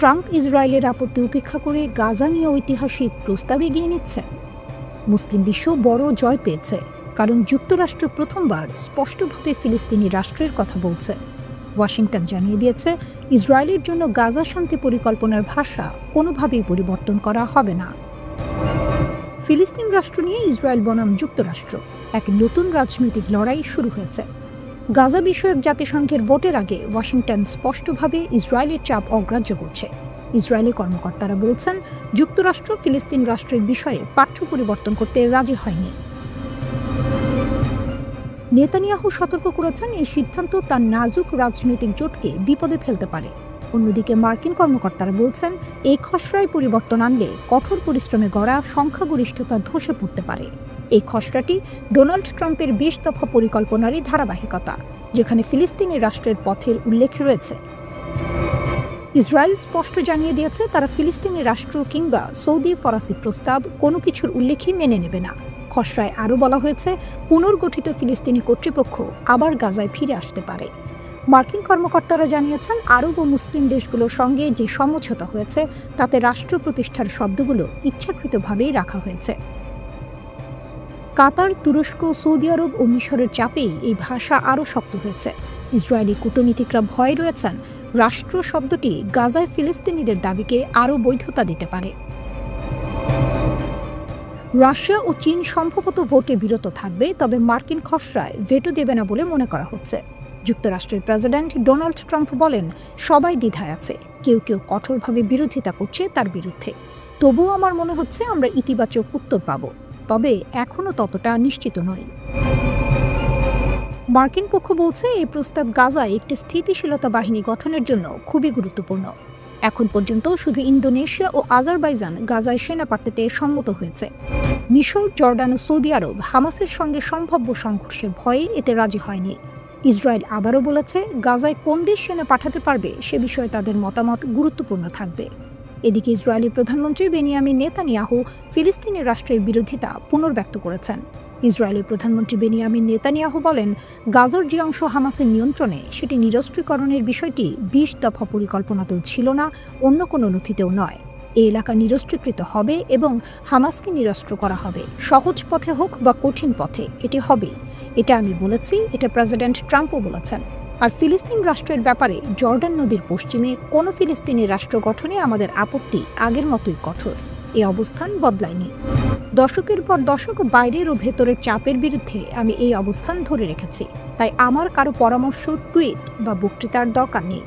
Trump ইসরায়েলের আপত্তি উপেক্ষা করে গাজা নিয়ে ঐতিহাসিক প্রস্তাব এগিয়ে নিচ্ছেন। মুসলিম বিশ্ব বড় জয় পেয়েছে, কারণ যুক্তরাষ্ট্র প্রথমবার স্পষ্টভাবে ফিলিস্তিনি রাষ্ট্রের কথা বলছে। ওয়াশিংটন জানিয়ে দিয়েছে, ইসরায়েলের জন্য গাজা শান্তি পরিকল্পনার ভাষা কোনোভাবেই পরিবর্তন করা হবে না। ফিলিস্তিন রাষ্ট্র নিয়ে ইসরায়েল বনাম যুক্তরাষ্ট্র এক নতুন রাজনৈতিক লড়াই শুরু হয়েছে। গাজা বিষয়ক জাতিসংঘের ভোটের আগে ওয়াশিংটন স্পষ্টভাবে ইসরায়েলের চাপ অগ্রাহ্য করছে। ইসরায়েলি কর্মকর্তারা বলছেন, যুক্তরাষ্ট্র ফিলিস্তিন রাষ্ট্রের বিষয়ে পাঠ্য পরিবর্তন করতে রাজি হয়নি। নেতানিয়াহু সতর্ক করেছেন, এই সিদ্ধান্ত তার নাজুক রাজনৈতিক জোটকে বিপদে ফেলতে পারে। অন্যদিকে মার্কিন কর্মকর্তারা বলছেন, এই খসড়ায় পরিবর্তন আনলে কঠোর পরিশ্রমে গড়া সংখ্যাগরিষ্ঠতা ধসে পড়তে পারে। এই খসড়াটি ডোনাল্ড ট্রাম্পের ২০ দফা পরিকল্পনারই ধারাবাহিকতা, যেখানে ফিলিস্তিনি রাষ্ট্রের পথের উল্লেখ রয়েছে। ইসরায়েল স্পষ্ট জানিয়ে দিয়েছে, তারা ফিলিস্তিনি রাষ্ট্র কিংবা সৌদি ফরাসি প্রস্তাব কোনো কিছুর উল্লেখই মেনে নেবে না। খসড়ায় আরও বলা হয়েছে, পুনর্গঠিত ফিলিস্তিনি কর্তৃপক্ষ আবার গাজায় ফিরে আসতে পারে। মার্কিন কর্মকর্তারা জানিয়েছেন, আরব ও মুসলিম দেশগুলোর সঙ্গে যে সমঝোতা হয়েছে তাতে রাষ্ট্র প্রতিষ্ঠার শব্দগুলো ইচ্ছাকৃতভাবেই রাখা হয়েছে। কাতার, তুরস্ক, সৌদি আরব ও মিশরের চাপেই এই ভাষা আরও শক্ত হয়েছে। ইসরায়েলি কূটনীতিকরা ভয় রয়েছেন, রাষ্ট্র শব্দটি গাজায় ফিলিস্তিনিদের দাবিকে আরও বৈধতা দিতে পারে। রাশিয়া ও চীন সম্ভবত ভোটে বিরত থাকবে, তবে মার্কিন খসড়ায় ভেটো দেবে না বলে মনে করা হচ্ছে। যুক্তরাষ্ট্রের প্রেসিডেন্ট ডোনাল্ড ট্রাম্প বলেন, সবাই দ্বিধায় আছে, কেউ কেউ কঠোরভাবে বিরোধিতা করছে তার বিরুদ্ধে। তবুও আমার মনে হচ্ছে আমরা ইতিবাচক উত্তর পাব, তবে এখনও ততটা নিশ্চিত নই। মার্কিন পক্ষ বলছে, এই প্রস্তাব গাজায় একটি স্থিতিশীলতা বাহিনী গঠনের জন্য খুবই গুরুত্বপূর্ণ। এখন পর্যন্ত শুধু ইন্দোনেশিয়া ও আজারবাইজান গাজায় সেনা পাঠাতে সম্মত হয়েছে। মিশর, জর্ডান ও সৌদি আরব হামাসের সঙ্গে সম্ভাব্য সংঘর্ষের ভয়ে এতে রাজি হয়নি। ইসরায়েল আবারও বলেছে, গাজায় কোন দেশ সেনা পাঠাতে পারবে সে বিষয়ে তাদের মতামত গুরুত্বপূর্ণ থাকবে। এদিকে ইসরায়েলি প্রধানমন্ত্রী বেনিয়ামিন নেতানিয়াহু ফিলিস্তিনি রাষ্ট্রের বিরোধিতা পুনর্ব্যক্ত করেছেন। ইসরায়েলি প্রধানমন্ত্রী বেনিয়ামিন নেতানিয়াহু বলেন, গাজার যে অংশ হামাসের নিয়ন্ত্রণে সেটি নিরস্ত্রীকরণের বিষয়টি ২০ দফা পরিকল্পনাতেও ছিল না, অন্য কোনো নথিতেও নয়। এই এলাকা নিরস্ত্রীকৃত হবে এবং হামাসকে নিরস্ত্র করা হবে। সহজ পথে হোক বা কঠিন পথে, এটি হবেই। এটা আমি বলেছি, এটা প্রেসিডেন্ট ট্রাম্পও বলেছেন। আর ফিলিস্তিন রাষ্ট্রের ব্যাপারে জর্ডান নদীর পশ্চিমে কোনো ফিলিস্তিনি রাষ্ট্র গঠনে আমাদের আপত্তি আগের মতোই কঠোর। এই অবস্থান বদলায়নি। দশকের পর দশক বাইরের ও ভেতরের চাপের বিরুদ্ধে আমি এই অবস্থান ধরে রেখেছি, তাই আমার কারো পরামর্শ, টুইট বা বক্তৃতার দরকার নেই।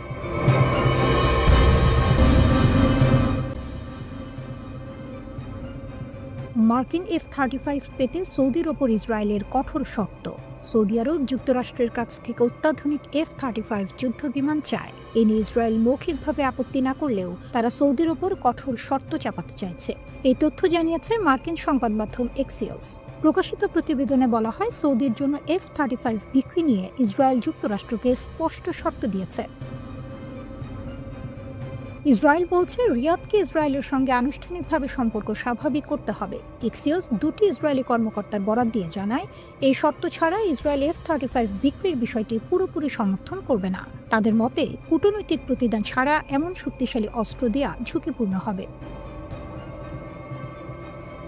মার্কিন F-35 পেতে সৌদির ওপর ইসরায়েলের কঠোর শর্ত। সৌদি আরব যুক্তরাষ্ট্রের কাছ থেকে অত্যাধুনিক F-35 যুদ্ধ বিমান চায়। এ নিয়ে ইসরায়েল মৌখিকভাবে আপত্তি না করলেও তারা সৌদির ওপর কঠোর শর্ত চাপাতে চাইছে। এই তথ্য জানিয়েছে মার্কিন সংবাদ মাধ্যম এক্সিওস। প্রকাশিত প্রতিবেদনে বলা হয়, সৌদির জন্য F-35 বিক্রি নিয়ে ইসরায়েল যুক্তরাষ্ট্রকে স্পষ্ট শর্ত দিয়েছে। ইসরায়েল বলছে, রিয়াদকে ইসরায়েলের সঙ্গে আনুষ্ঠানিকভাবে সম্পর্ক স্বাভাবিক করতে হবে। এক্সিওস দুটি ইসরায়েলি কর্মকর্তার বরাত দিয়ে জানায়, এই শর্ত ছাড়া ইসরায়েল F-35 বিক্রির বিষয়টি পুরোপুরি সমর্থন করবে না। তাদের মতে, কূটনৈতিক প্রতিদান ছাড়া এমন শক্তিশালী অস্ত্র দেয়া ঝুঁকিপূর্ণ হবে।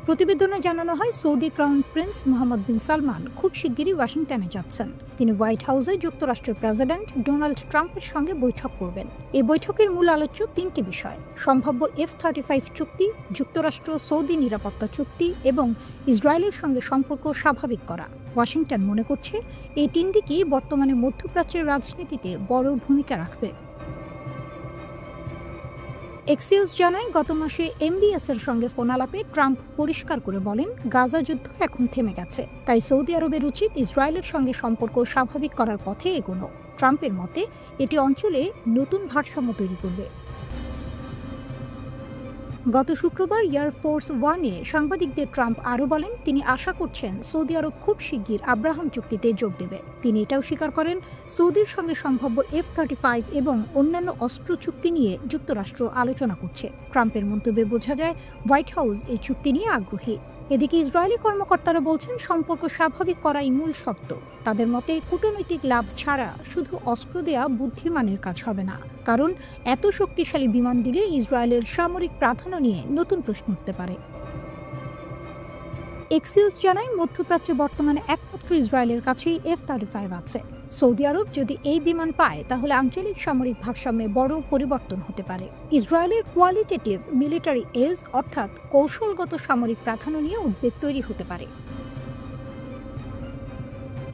প্রতিবেদনে জানানো হয়, সৌদি ক্রাউন প্রিন্স মোহাম্মদ বিন সালমান খুব শিগগিরই ওয়াশিংটনে যাচ্ছেন। তিনি হোয়াইট হাউসে যুক্তরাষ্ট্রের প্রেসিডেন্ট ডোনাল্ড ট্রাম্পের সঙ্গে বৈঠক করবেন। এই বৈঠকের মূল আলোচ্য ৩টি বিষয়: সম্ভাব্য F-35 চুক্তি, যুক্তরাষ্ট্র সৌদি নিরাপত্তা চুক্তি এবং ইসরায়েলের সঙ্গে সম্পর্ক স্বাভাবিক করা। ওয়াশিংটন মনে করছে, এই ৩ দিকই বর্তমানে মধ্যপ্রাচ্যের রাজনীতিতে বড় ভূমিকা রাখবে। এক্সিওস জানায়, গত মাসে MBS-এর সঙ্গে ফোন আলাপে ট্রাম্প পরিষ্কার করে বলেন, গাজা যুদ্ধ এখন থেমে গেছে, তাই সৌদি আরবের উচিত ইসরায়েলের সঙ্গে সম্পর্ক স্বাভাবিক করার পথে এগোনো। ট্রাম্পের মতে, এটি অঞ্চলে নতুন ভারসাম্য তৈরি করবে। গত শুক্রবার এয়ারফোর্স ওয়ানে সাংবাদিকদের ট্রাম্প আরও বলেন, তিনি আশা করছেন সৌদি আরব খুব শিগগির আব্রাহাম চুক্তিতে যোগ দেবে। তিনি এটাও স্বীকার করেন, সৌদির সঙ্গে সম্ভাব্য F-35 এবং অন্যান্য অস্ত্র চুক্তি নিয়ে যুক্তরাষ্ট্র আলোচনা করছে। ট্রাম্পের মন্তব্যে বোঝা যায়, হোয়াইট হাউস এই চুক্তি নিয়ে আগ্রহী। এদিকে ইসরায়েলি কর্মকর্তারা বলছেন সম্পর্ক স্বাভাবিক করাই মূল শর্ত। তাদের মতে কূটনৈতিক লাভ ছাড়া শুধু অস্ত্র দেয়া বুদ্ধিমানের কাজ হবে না, কারণ এত শক্তিশালী বিমান দিলে ইসরায়েলের সামরিক প্রাধান্য নিয়ে নতুন প্রশ্ন উঠতে পারে। এক্সিওস জানায় মধ্যপ্রাচ্যে বর্তমানে একমাত্র ইসরায়েলের কাছেই F-35 আছে। সৌদি আরব যদি এই বিমান পায় তাহলে আঞ্চলিক সামরিক ভারসাম্যে বড় পরিবর্তন হতে পারে। ইসরায়েলের কোয়ালিটেটিভ মিলিটারি এজ অর্থাৎ কৌশলগত সামরিক প্রাধান্য নিয়ে উদ্বেগ তৈরি হতে পারে।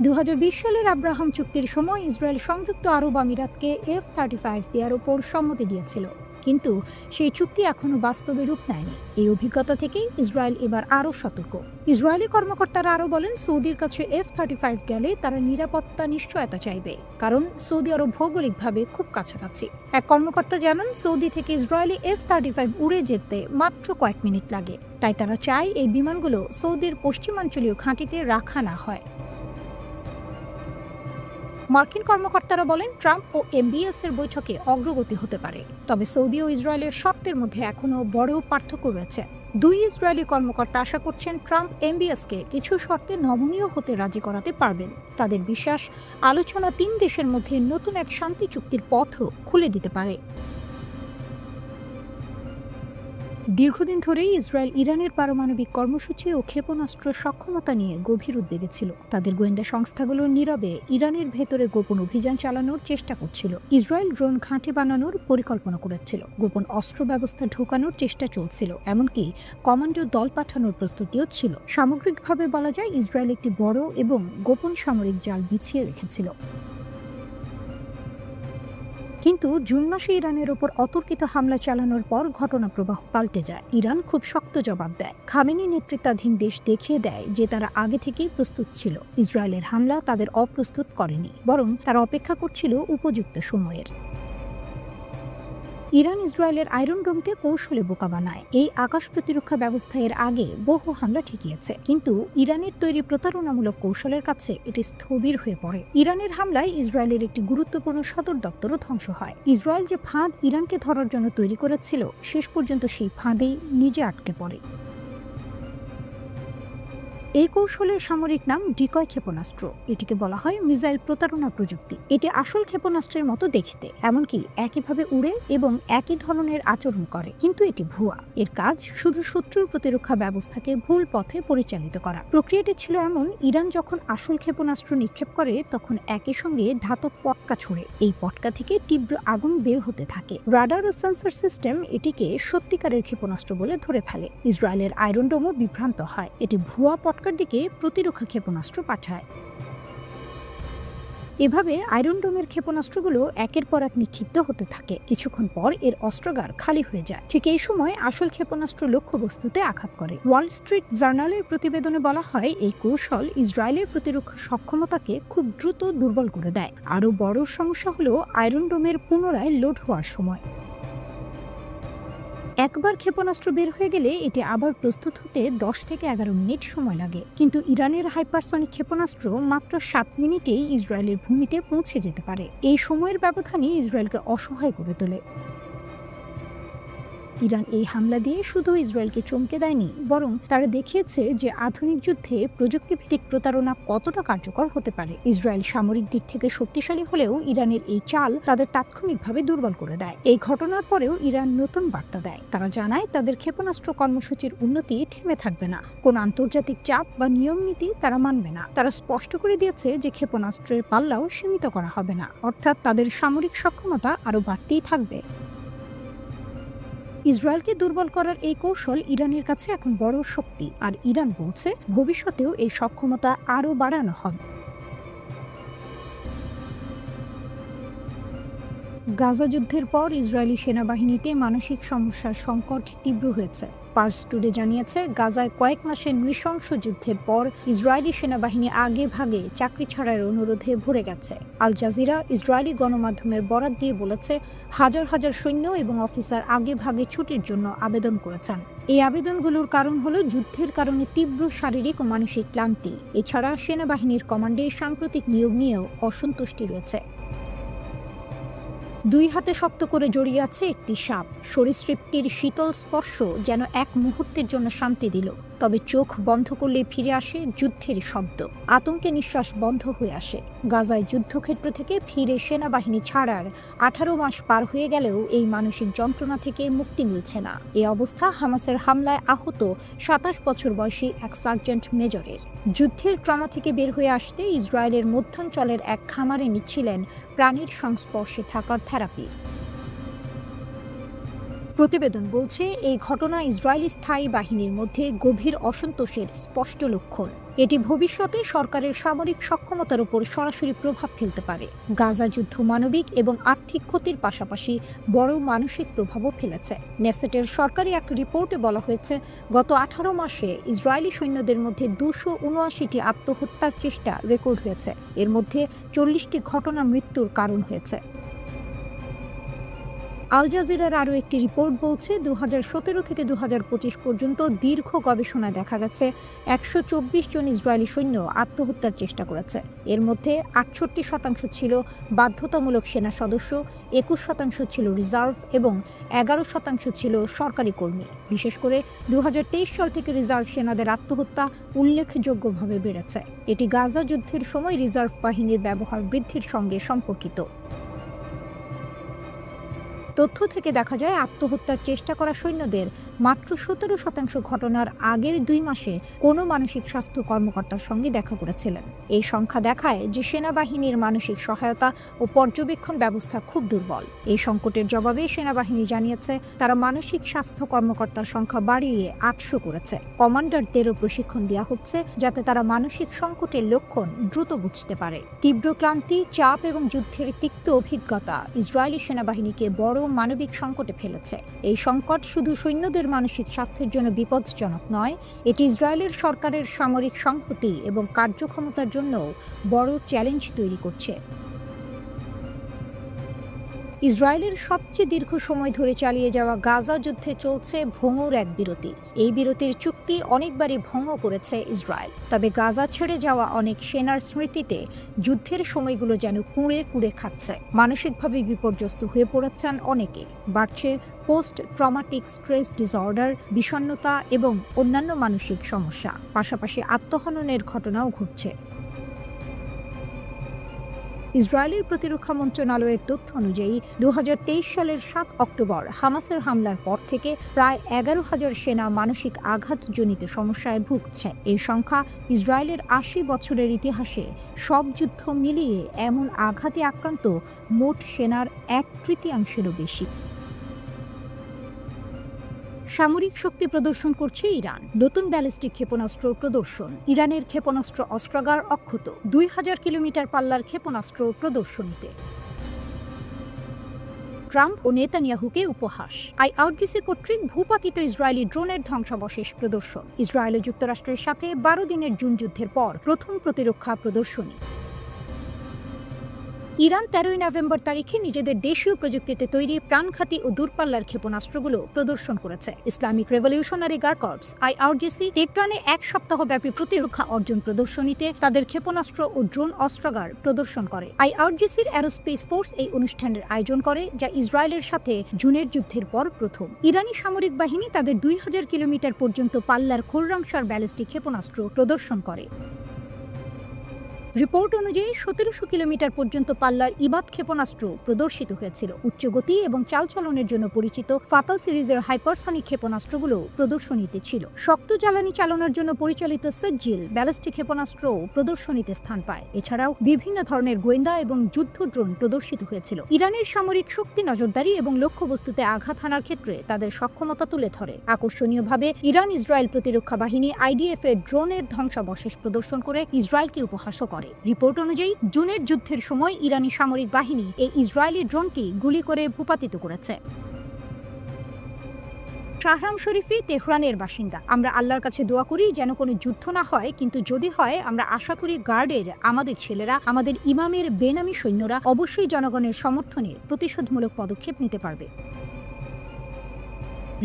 2020 সালের আব্রাহাম চুক্তির সময় ইসরায়েল সংযুক্ত আরব আমিরাতকে F-35 দেওয়ার ওপর সম্মতি দিয়েছিল, কিন্তু সেই চুক্তি এখনো বাস্তবে রূপ নেয়নি। এই অভিজ্ঞতা থেকেই ইসরায়েল এবার আরও সতর্ক। ইসরায়েলি কর্মকর্তারা আরও বলেন, সৌদির কাছে F-35 গেলে তারা নিরাপত্তা নিশ্চয়তা চাইবে, কারণ সৌদি আরব ভৌগোলিকভাবে খুব কাছাকাছি। এক কর্মকর্তা জানান, সৌদি থেকে ইসরায়েলি F-35 উড়ে যেতে মাত্র কয়েক মিনিট লাগে, তাই তারা চায় এই বিমানগুলো সৌদির পশ্চিমাঞ্চলীয় ঘাঁটিতে রাখা না হয়। মার্কিন কর্মকর্তারা বলেন, ট্রাম্প ও MBS এর বৈঠকে অগ্রগতি হতে পারে, তবে সৌদি ও ইসরায়েলের শর্তের মধ্যে এখনও বড় পার্থক্য রয়েছে। দুই ইসরায়েলি কর্মকর্তা আশা করছেন ট্রাম্প MBSকে কিছু শর্তে নমনীয় হতে রাজি করাতে পারবেন। তাদের বিশ্বাস, আলোচনা 3 দেশের মধ্যে নতুন এক শান্তি চুক্তির পথও খুলে দিতে পারে। দীর্ঘদিন ধরেই ইসরায়েল ইরানের পারমাণবিক কর্মসূচি ও ক্ষেপণাস্ত্র সক্ষমতা নিয়ে গভীর উদ্বেগে ছিল। তাদের গোয়েন্দা সংস্থাগুলো নীরবে ইরানের ভেতরে গোপন অভিযান চালানোর চেষ্টা করছিল। ইসরায়েল ড্রোন ঘাঁটি বানানোর পরিকল্পনা করেছিল, গোপন অস্ত্র ব্যবস্থা ঢোকানোর চেষ্টা চলছিল, এমনকি কমান্ডো দল পাঠানোর প্রস্তুতিও ছিল। সামগ্রিকভাবে বলা যায়, ইসরায়েল একটি বড় এবং গোপন সামরিক জাল বিছিয়ে রেখেছিল। কিন্তু জুন মাসে ইরানের ওপর অতর্কিত হামলা চালানোর পর ঘটনা প্রবাহ পাল্টে যায়। ইরান খুব শক্ত জবাব দেয়। খামেনি নেতৃত্বাধীন দেশ দেখিয়ে দেয় যে তারা আগে থেকেই প্রস্তুত ছিল। ইসরায়েলের হামলা তাদের অপ্রস্তুত করেনি, বরং তারা অপেক্ষা করছিল উপযুক্ত সময়ের। ইরান ইসরায়েলের আয়রন ডোমকে কৌশলে বোকা বানায়। এই আকাশ প্রতিরক্ষা ব্যবস্থা এর আগে বহু হামলা ঠেকিয়েছে, কিন্তু ইরানের তৈরি প্রতারণামূলক কৌশলের কাছে এটি স্থবির হয়ে পড়ে। ইরানের হামলায় ইসরায়েলের একটি গুরুত্বপূর্ণ সদর দপ্তরও ধ্বংস হয়। ইসরায়েল যে ফাঁদ ইরানকে ধরার জন্য তৈরি করেছিল, শেষ পর্যন্ত সেই ফাঁদেই নিজে আটকে পড়ে। এই কৌশলের সামরিক নাম ডিকয় ক্ষেপণাস্ত্র। এটিকে বলা হয় মিসাইল প্রতারণা প্রযুক্তি। এটি আসল ক্ষেপণাস্ত্রের মতো দেখতে, এমনকি একইভাবে উড়ে এবং একই ধরনের আচরণ করে, কিন্তু এটি ভুয়া। এর কাজ শুধু শত্রুর প্রতিরক্ষা ব্যবস্থাকে ভুল পথে পরিচালিত করা। প্রক্রিয়াটি ছিল এমন, ইরান যখন আসল ক্ষেপণাস্ত্র নিক্ষেপ করে তখন একই সঙ্গে ধাতব পটকা ছোড়ে। এই পটকা থেকে তীব্র আগুন বের হতে থাকে। রাডার ও সেন্সর সিস্টেম এটিকে সত্যিকারের ক্ষেপণাস্ত্র বলে ধরে ফেলে। ইসরায়েলের আয়রন ডোমও বিভ্রান্ত হয়, এটি ভুয়া পটকার দিকে প্রতিরক্ষা ক্ষেপণাস্ত্র পাঠায়। এভাবে আয়রন ডোমের ক্ষেপণাস্ত্রগুলো একের পর এক নিক্ষিপ্ত হতে থাকে। কিছুক্ষণ পর এর অস্ত্রাগার খালি হয়ে যায়। ঠিক এই সময় আসল ক্ষেপণাস্ত্র লক্ষ্যবস্তুতে আঘাত করে। ওয়াল স্ট্রিট জার্নালের প্রতিবেদনে বলা হয়, এই কৌশল ইসরায়েলের প্রতিরক্ষা সক্ষমতাকে খুব দ্রুত দুর্বল করে দেয়। আরও বড় সমস্যা হলো আয়রন ডোমের পুনরায় লোড হওয়ার সময়। একবার ক্ষেপণাস্ত্র বের হয়ে গেলে এটি আবার প্রস্তুত হতে 10 থেকে 11 মিনিট সময় লাগে, কিন্তু ইরানের হাইপারসনিক ক্ষেপণাস্ত্র মাত্র 7 মিনিটেই ইসরায়েলের ভূমিতে পৌঁছে যেতে পারে। এই সময়ের ব্যবধানই ইসরায়েলকে অসহায় করে তোলে। ইরান এই হামলা দিয়ে শুধু ইসরায়েলকে চমকে দেয়নি, বরং তারা দেখিয়েছে যে আধুনিক যুদ্ধে প্রযুক্তিভিত্তিক প্রতারণা কতটা কার্যকর হতে পারে। ইসরায়েল সামরিক দিক থেকে শক্তিশালী হলেও ইরানের এই চাল তাদের তাৎক্ষণিকভাবে দুর্বল করে দেয়। এই ঘটনার পরেও ইরান নতুন বার্তা দেয়। তারা জানায় তাদের ক্ষেপণাস্ত্র কর্মসূচির উন্নতি থেমে থাকবে না। কোন আন্তর্জাতিক চাপ বা নিয়ম নীতি তারা মানবে না। তারা স্পষ্ট করে দিয়েছে যে ক্ষেপণাস্ত্রের পাল্লাও সীমিত করা হবে না, অর্থাৎ তাদের সামরিক সক্ষমতা আরও বাড়তেই থাকবে। ইসরায়েলকে দুর্বল করার এই কৌশল ইরানের কাছে এখন বড় শক্তি, আর ইরান বলছে ভবিষ্যতেও এই সক্ষমতা আরও বাড়ানো হবে। গাজা যুদ্ধের পর ইসরায়েলি সেনাবাহিনীতে মানসিক সমস্যার সংকট তীব্র হয়েছে। পার্স টুডে জানিয়েছে, গাজায় কয়েক মাসের নৃশংস যুদ্ধের পর ইসরায়েলি সেনাবাহিনী আগে ভাগে চাকরি ছাড়ার অনুরোধে ভরে গেছে। আল জাজিরা ইসরায়েলি গণমাধ্যমের বরাত দিয়ে বলেছে, হাজার হাজার সৈন্য এবং অফিসার আগে ভাগে ছুটির জন্য আবেদন করেছেন। এই আবেদনগুলোর কারণ হলো যুদ্ধের কারণে তীব্র শারীরিক ও মানসিক ক্লান্তি। এছাড়া সেনাবাহিনীর কমান্ডে সাম্প্রতিক নিয়োগ নিয়েও অসন্তুষ্টি রয়েছে। 2 হাতে শক্ত করে জড়িয়ে আছে একটি সাপ। সরীসৃপটির শীতল স্পর্শ যেন এক মুহূর্তের জন্য শান্তি দিল। তবে চোখ বন্ধ করলে ফিরে আসে যুদ্ধের শব্দ, আতঙ্কে নিঃশ্বাস বন্ধ হয়ে আসে। গাজায় যুদ্ধক্ষেত্র থেকে ফিরে সেনাবাহিনী ছাড়ার 18 মাস পার হয়ে গেলেও এই মানসিক যন্ত্রণা থেকে মুক্তি মিলছে না। এই অবস্থা হামাসের হামলায় আহত 27 বছর বয়সী এক সার্জেন্ট মেজরের। যুদ্ধের ট্রমা থেকে বের হয়ে আসতে ইসরায়েলের মধ্যাঞ্চলের এক খামারে নিচ্ছিলেন প্রাণীর সংস্পর্শে থাকার থেরাপি। প্রতিবেদন বলছে, এই ঘটনা ইসরায়েলি স্থায়ী বাহিনীর মধ্যে গভীর অসন্তোষের স্পষ্ট লক্ষণ। এটি ভবিষ্যতে সরকারের সামরিক সক্ষমতার উপর সরাসরি প্রভাব ফেলতে পারে। গাজা যুদ্ধ মানবিক এবং আর্থিক ক্ষতির পাশাপাশি বড় মানসিক প্রভাবও ফেলেছে। নেসেটের সরকারি এক রিপোর্টে বলা হয়েছে, গত 18 মাসে ইসরায়েলি সৈন্যদের মধ্যে 279টি আত্মহত্যার চেষ্টা রেকর্ড হয়েছে। এর মধ্যে 40টি ঘটনা মৃত্যুর কারণ হয়েছে। আল জাজিরার আরও একটি রিপোর্ট বলছে, 2017 থেকে 2025 পর্যন্ত দীর্ঘ গবেষণায় দেখা গেছে 124 জন ইসরায়েলি সৈন্য আত্মহত্যার চেষ্টা করেছে। এর মধ্যে 68% ছিল বাধ্যতামূলক সেনা সদস্য, 21% ছিল রিজার্ভ এবং 11% ছিল সরকারি কর্মী। বিশেষ করে 2023 সাল থেকে রিজার্ভ সেনাদের আত্মহত্যা উল্লেখযোগ্যভাবে বেড়েছে। এটি গাজা যুদ্ধের সময় রিজার্ভ বাহিনীর ব্যবহার বৃদ্ধির সঙ্গে সম্পর্কিত। তথ্য থেকে দেখা যায়, আত্মহত্যার চেষ্টা করা সৈন্যদের মাত্র 17% ঘটনার আগের 2 মাসে কোনো মানসিক স্বাস্থ্য কর্মকর্তার সঙ্গে দেখা করেছিলেন। এই সংখ্যা দেখায় যে সেনাবাহিনীর মানসিক সহায়তা ও পর্যবেক্ষণ ব্যবস্থা খুব দুর্বল। এই সংকটের জবাবে সেনাবাহিনী জানিয়েছে, তারা মানসিক স্বাস্থ্য কর্মকর্তার সংখ্যা বাড়িয়ে 800 করেছে। কমান্ডারদেরও প্রশিক্ষণ দেওয়া হচ্ছে যাতে তারা মানসিক সংকটের লক্ষণ দ্রুত বুঝতে পারে। তীব্র ক্লান্তি, চাপ এবং যুদ্ধের তিক্ত অভিজ্ঞতা ইসরায়েলি সেনাবাহিনীকে বড় মানবিক সংকটে ফেলেছে। এই সংকট শুধু সৈন্যদের মানসিক স্বাস্থ্যের জন্য বিপজ্জনক নয়, এটি ইসরায়েলের সরকারের সামরিক সংহতি এবং কার্যক্ষমতার জন্য বড় চ্যালেঞ্জ তৈরি করছে। ইসরায়েলের সবচেয়ে দীর্ঘ সময় ধরে চালিয়ে যাওয়া গাজা যুদ্ধে চলছে ভঙ্গুর এক বিরতি। এই বিরতির চুক্তি অনেকবারই ভঙ্গ করেছে ইসরায়েল। তবে গাজা ছেড়ে যাওয়া অনেক সেনার স্মৃতিতে যুদ্ধের সময়গুলো যেন কুঁড়ে কুঁড়ে খাচ্ছে। মানসিকভাবে বিপর্যস্ত হয়ে পড়েছেন অনেকে। বাড়ছে পোস্ট ট্রমাটিক স্ট্রেস ডিসঅর্ডার, বিষণ্ণতা এবং অন্যান্য মানসিক সমস্যা। পাশাপাশি আত্মহননের ঘটনাও ঘটছে। ইসরায়েলের প্রতিরক্ষা মন্ত্রণালয়ের তথ্য অনুযায়ী 2023 সালের 7 অক্টোবর হামাসের হামলার পর থেকে প্রায় 11,000 সেনা মানসিক আঘাতজনিত সমস্যায় ভুগছে। এই সংখ্যা ইসরায়েলের 80 বছরের ইতিহাসে সব যুদ্ধ মিলিয়ে এমন আঘাতে আক্রান্ত মোট সেনার 1/3-ও বেশি। সামরিক শক্তি প্রদর্শন করছে ইরান। নতুন ব্যালিস্টিক ক্ষেপণাস্ত্র প্রদর্শন। ইরানের ক্ষেপণাস্ত্র অস্ত্রাগার অক্ষত। 2000 কিলোমিটার পাল্লার ক্ষেপণাস্ত্র প্রদর্শনীতে। ট্রাম্প ও নেতানিয়াহুকে উপহাস। আইআরজিসি কর্তৃক ভূপাতিত ইসরায়েলি ড্রোনের ধ্বংসাবশেষ প্রদর্শন। ইসরায়েল ও যুক্তরাষ্ট্রের সাথে 12 দিনের জুন যুদ্ধের পর প্রথম প্রতিরক্ষা প্রদর্শনী। ইরান 13 নভেম্বর তারিখে নিজেদের দেশীয় প্রযুক্তিতে তৈরি প্রাণঘাতী ও দূরপাল্লার ক্ষেপণাস্ত্রগুলো প্রদর্শন করেছে। Islamic Revolutionary Guard corps IRGC তেহরানে 1 সপ্তাহব্যাপী প্রতিরক্ষা অর্জন প্রদর্শনীতে তাদের ক্ষেপণাস্ত্র ও ড্রোন অস্ত্রাগার প্রদর্শন করে। আইআরজিসির অ্যারোস্পেস ফোর্স এই অনুষ্ঠানের আয়োজন করে, যা ইসরায়েলের সাথে জুনের যুদ্ধের পর প্রথম। ইরানি সামরিক বাহিনী তাদের 2000 কিলোমিটার পর্যন্ত পাল্লার খোররামশার ব্যালিস্টিক ক্ষেপণাস্ত্র প্রদর্শন করে। রিপোর্ট অনুযায়ী 1700 কিলোমিটার পর্যন্ত পাল্লার ইবাদ ক্ষেপণাস্ত্র প্রদর্শিত হয়েছিল। উচ্চগতি এবং চালচলনের জন্য পরিচিত ফাতা সিরিজের হাইপারসনিক ক্ষেপণাস্ত্রগুলো প্রদর্শনীতে ছিল। শক্ত জ্বালানি চালনার জন্য পরিচালিত সজ্জিল ব্যালিস্টিক ক্ষেপণাস্ত্রও প্রদর্শনীতে স্থান পায়। এছাড়াও বিভিন্ন ধরনের গোয়েন্দা এবং যুদ্ধ ড্রোন প্রদর্শিত হয়েছিল। ইরানের সামরিক শক্তি নজরদারি এবং লক্ষ্যবস্তুতে আঘাত হানার ক্ষেত্রে তাদের সক্ষমতা তুলে ধরে। আকর্ষণীয়ভাবে ইরান ইসরায়েল প্রতিরক্ষা বাহিনী আইডিএফ এর ড্রোনের ধ্বংসাবশেষ প্রদর্শন করে ইসরায়েলকে উপহাসও করে। রিপোর্ট অনুযায়ী জুনের যুদ্ধের সময় ইরানি সামরিক বাহিনী এই ইসরায়েলি ড্রোনটি গুলি করে ভূপাতিত করেছে। শাহরাম শরীফি তেহরানের বাসিন্দা। আমরা আল্লাহর কাছে দোয়া করি যেন কোনো যুদ্ধ না হয়, কিন্তু যদি হয় আমরা আশা করি গার্ডের আমাদের ছেলেরা, আমাদের ইমামের বেনামি সৈন্যরা অবশ্যই জনগণের সমর্থনে প্রতিশোধমূলক পদক্ষেপ নিতে পারবে।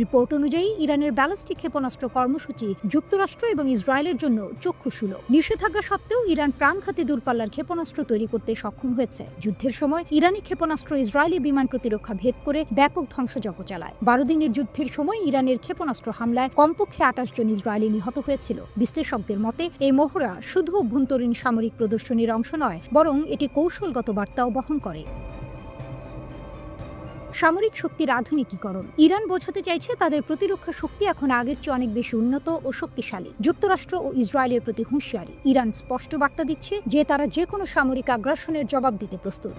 রিপোর্ট অনুযায়ী ইরানের ব্যালিস্টিক ক্ষেপণাস্ত্র কর্মসূচি যুক্তরাষ্ট্র এবং ইসরায়েলের জন্য চক্ষুশূল। নিষেধাজ্ঞা সত্ত্বেও ইরান প্রাণঘাতী দূরপাল্লার ক্ষেপণাস্ত্র তৈরি করতে সক্ষম হয়েছে। যুদ্ধের সময় ইরানি ক্ষেপণাস্ত্র ইসরায়েলি বিমান প্রতিরক্ষা ভেদ করে ব্যাপক ধ্বংসযজ্ঞ চালায়। 12 দিনের যুদ্ধের সময় ইরানের ক্ষেপণাস্ত্র হামলায় কমপক্ষে 28 জন ইসরায়েলি নিহত হয়েছিল। বিশ্লেষকদের মতে এই মহড়া শুধু অভ্যন্তরীণ সামরিক প্রদর্শনীর অংশ নয়, বরং এটি কৌশলগত বার্তাও বহন করে। সামরিক শক্তির আধুনিকীকরণ। ইরান বোঝাতে চাইছে তাদের প্রতিরক্ষা শক্তি এখন আগের চেয়ে অনেক বেশি উন্নত ও শক্তিশালী। যুক্তরাষ্ট্র ও ইসরায়েলের প্রতি হুঁশিয়ারি। ইরান স্পষ্ট বার্তা দিচ্ছে যে তারা যে কোনো সামরিক আগ্রাসনের জবাব দিতে প্রস্তুত।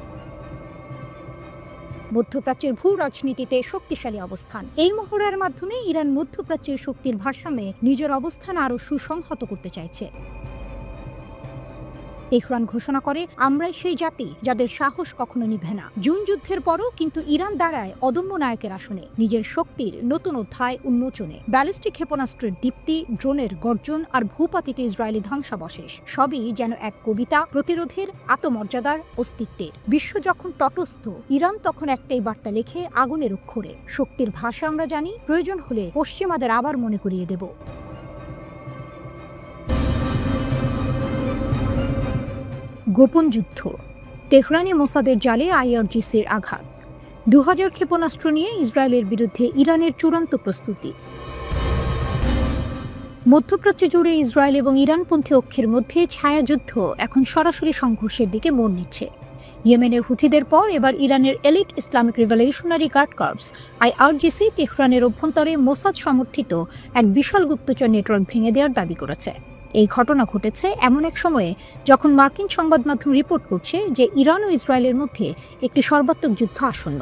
মধ্যপ্রাচ্যের ভূ রাজনীতিতে শক্তিশালী অবস্থান। এই মহড়ার মাধ্যমে ইরান মধ্যপ্রাচ্যের শক্তির ভারসাম্যে নিজের অবস্থান আরও সুসংহত করতে চাইছে। তেহরান ঘোষণা করে, আমরাই সেই জাতি যাদের সাহস কখনো নিভে না। জুন যুদ্ধের পরও কিন্তু ইরান দাঁড়ায় অদম্য নায়কের আসনে, নিজের শক্তির নতুন অধ্যায় উন্মোচনে। ব্যালিস্টিক ক্ষেপণাস্ত্রের দীপ্তি, ড্রোনের গর্জন আর ভূপাতিতে ইসরায়েলি ধ্বংসাবশেষ সবই যেন এক কবিতা, প্রতিরোধের, আত্মমর্যাদার, অস্তিত্বের। বিশ্ব যখন তটস্থ, ইরান তখন একটাই বার্তা লেখে আগুনের অক্ষরে, শক্তির ভাষা আমরা জানি, প্রয়োজন হলে পশ্চিমাদের আবার মনে করিয়ে দেব। গোপন যুদ্ধ। তেহরানে মোসাদের জালে আইআরজিসির আঘাত। 2000 ক্ষেপণাস্ত্র নিয়ে ইসরায়েলের বিরুদ্ধে ইরানের চূড়ান্ত প্রস্তুতি। মধ্যপ্রাচ্য জুড়ে ইসরায়েল এবং ইরানপন্থী অক্ষের মধ্যে ছায়াযুদ্ধ এখন সরাসরি সংঘর্ষের দিকে মোড় নিচ্ছে। ইয়েমেনের হুথিদের পর এবার ইরানের elite Islamic revolutionary guard corps IRGC তেহরানের অভ্যন্তরে মোসাদ সমর্থিত এক বিশাল গুপ্তচর নেটওয়ার্ক ভেঙে দেওয়ার দাবি করেছে। এই ঘটনা ঘটেছে এমন এক সময়ে যখন মার্কিন সংবাদ মাধ্যম রিপোর্ট করছে যে ইরান ও ইসরায়েলের মধ্যে একটি সর্বাত্মক যুদ্ধ আসন্ন।